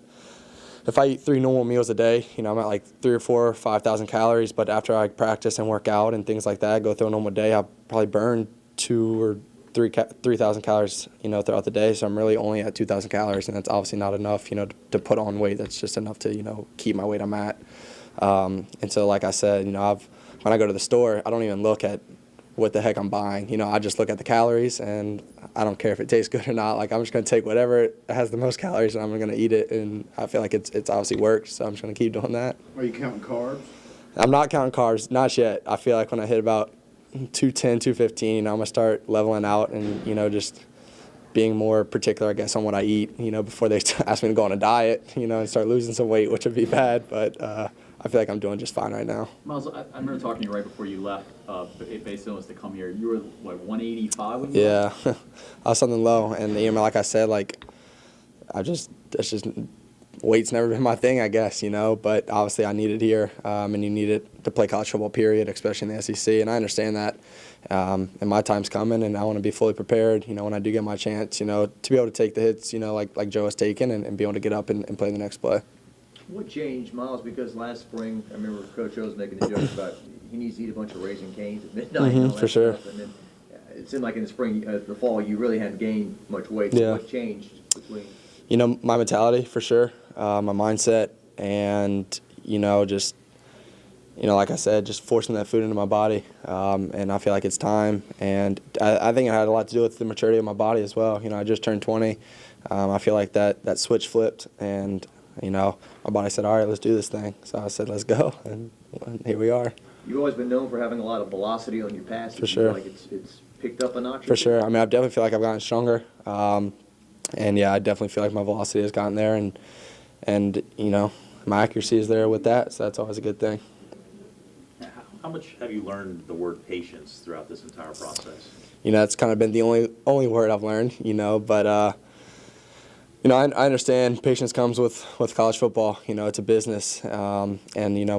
if I eat 3 normal meals a day, you know, I'm at like 3,000 or 4,000 or 5,000 calories. But after I practice and work out and things like that, go through a normal day, I'll probably burn 2,000 or 3,000 calories, you know, throughout the day. So I'm really only at 2,000 calories, and that's obviously not enough, you know, to put on weight. That's just enough to, you know, keep my weight I'm at. And so, like I said, you know, when I go to the store, I don't even look at what the heck I'm buying. You know, I just look at the calories, and I don't care if it tastes good or not. Like, I'm just going to take whatever has the most calories and I'm going to eat it. And I feel like it's obviously worked, so I'm just going to keep doing that. Are you counting carbs? I'm not counting carbs, not yet. I feel like when I hit about 210, 215, I'm going to start leveling out and, just being more particular, I guess, on what I eat, before they ask me to go on a diet, and start losing some weight, which would be bad. But I feel like I'm doing just fine right now. Miles, I remember talking to you right before you left Base Illinois to come here. You were, 185 when you left? Yeah, I was something low. And, like I said, weight's never been my thing, I guess, But obviously I need it here, and you need it to play college football, period, especially in the SEC. And I understand that. And my time's coming, and I want to be fully prepared, when I do get my chance, to be able to take the hits, like Joe has taken, and be able to get up and play the next play. What changed, Miles? Because last spring, I remember Coach O was making the joke about he needs to eat a bunch of Raising Cane's at midnight. And all that for sure. stuff. And then it seemed like in the spring, the fall, you really hadn't gained much weight. So Yeah. what changed between? My mentality, for sure, my mindset, and, just, like I said, just forcing that food into my body. And I feel like it's time. And I think it had a lot to do with the maturity of my body as well. I just turned 20. I feel like that switch flipped, and my body said, all right, let's do this thing. So I said, let's go, and here we are. You've always been known for having a lot of velocity on your passes. For sure. You feel like it's picked up a notch? For sure. I mean, I definitely feel like I've gotten stronger. And, yeah, I definitely feel like my velocity has gotten there, and my accuracy is there with that, so that's always a good thing. How much have you learned the word patience throughout this entire process? That's kind of been the only word I've learned, but I understand patience comes with college football. It's a business, and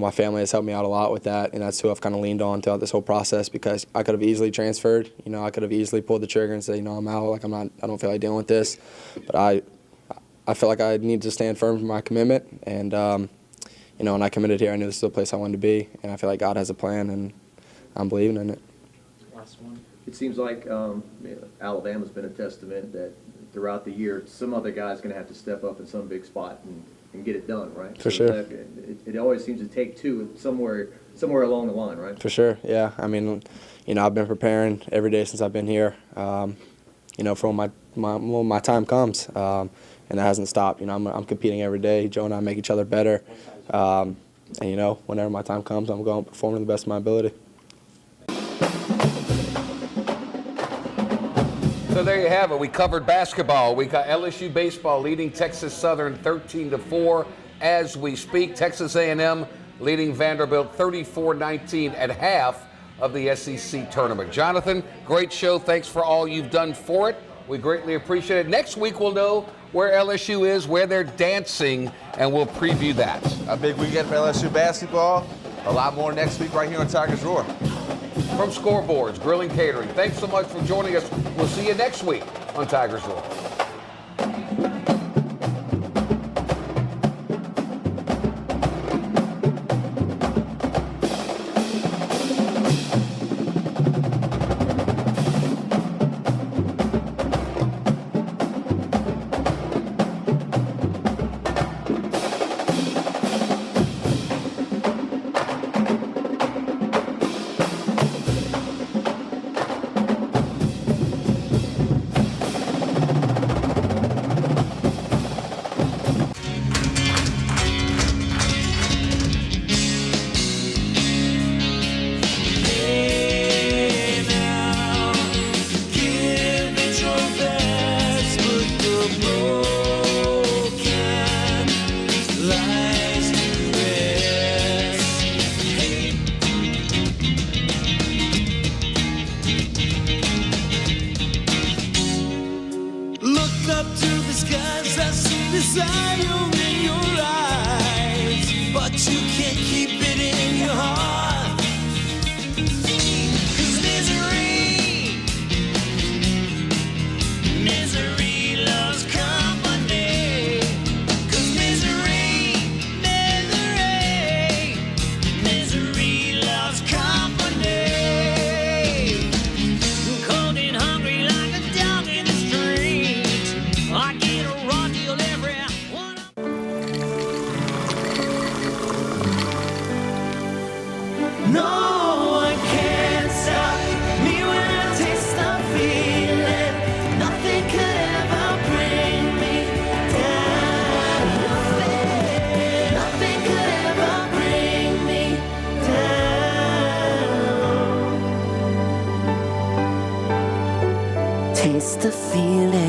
my family has helped me out a lot with that, and that's who I've kind of leaned on throughout this whole process, because I could have easily transferred. I could have easily pulled the trigger and said, I'm out. Like, I don't feel like dealing with this, but I feel like I need to stand firm for my commitment, and when I committed here, I knew this is the place I wanted to be, and I feel like God has a plan, and I'm believing in it. Last one. It seems like Alabama's been a testament that throughout the year, some other guy's going to have to step up in some big spot and get it done, right? For sure. It always seems to take two somewhere along the line, right? For sure, yeah. I mean, I've been preparing every day since I've been here, for when my time comes, and that hasn't stopped. I'm competing every day. Joe and I make each other better, and whenever my time comes, I'm going to perform to the best of my ability. So there you have it. We covered basketball. We got LSU baseball leading Texas Southern 13-4 as we speak. Texas A&M leading Vanderbilt 34-19 at half of the SEC tournament. Jonathan, great show. Thanks for all you've done for it. We greatly appreciate it. Next week we'll know where LSU is, where they're dancing, and we'll preview that. A big weekend for LSU basketball. A lot more next week right here on Tigers Roar. From Scoreboards, Grilling Catering, thanks so much for joining us. We'll see you next week on Tigers Roar. the feeling.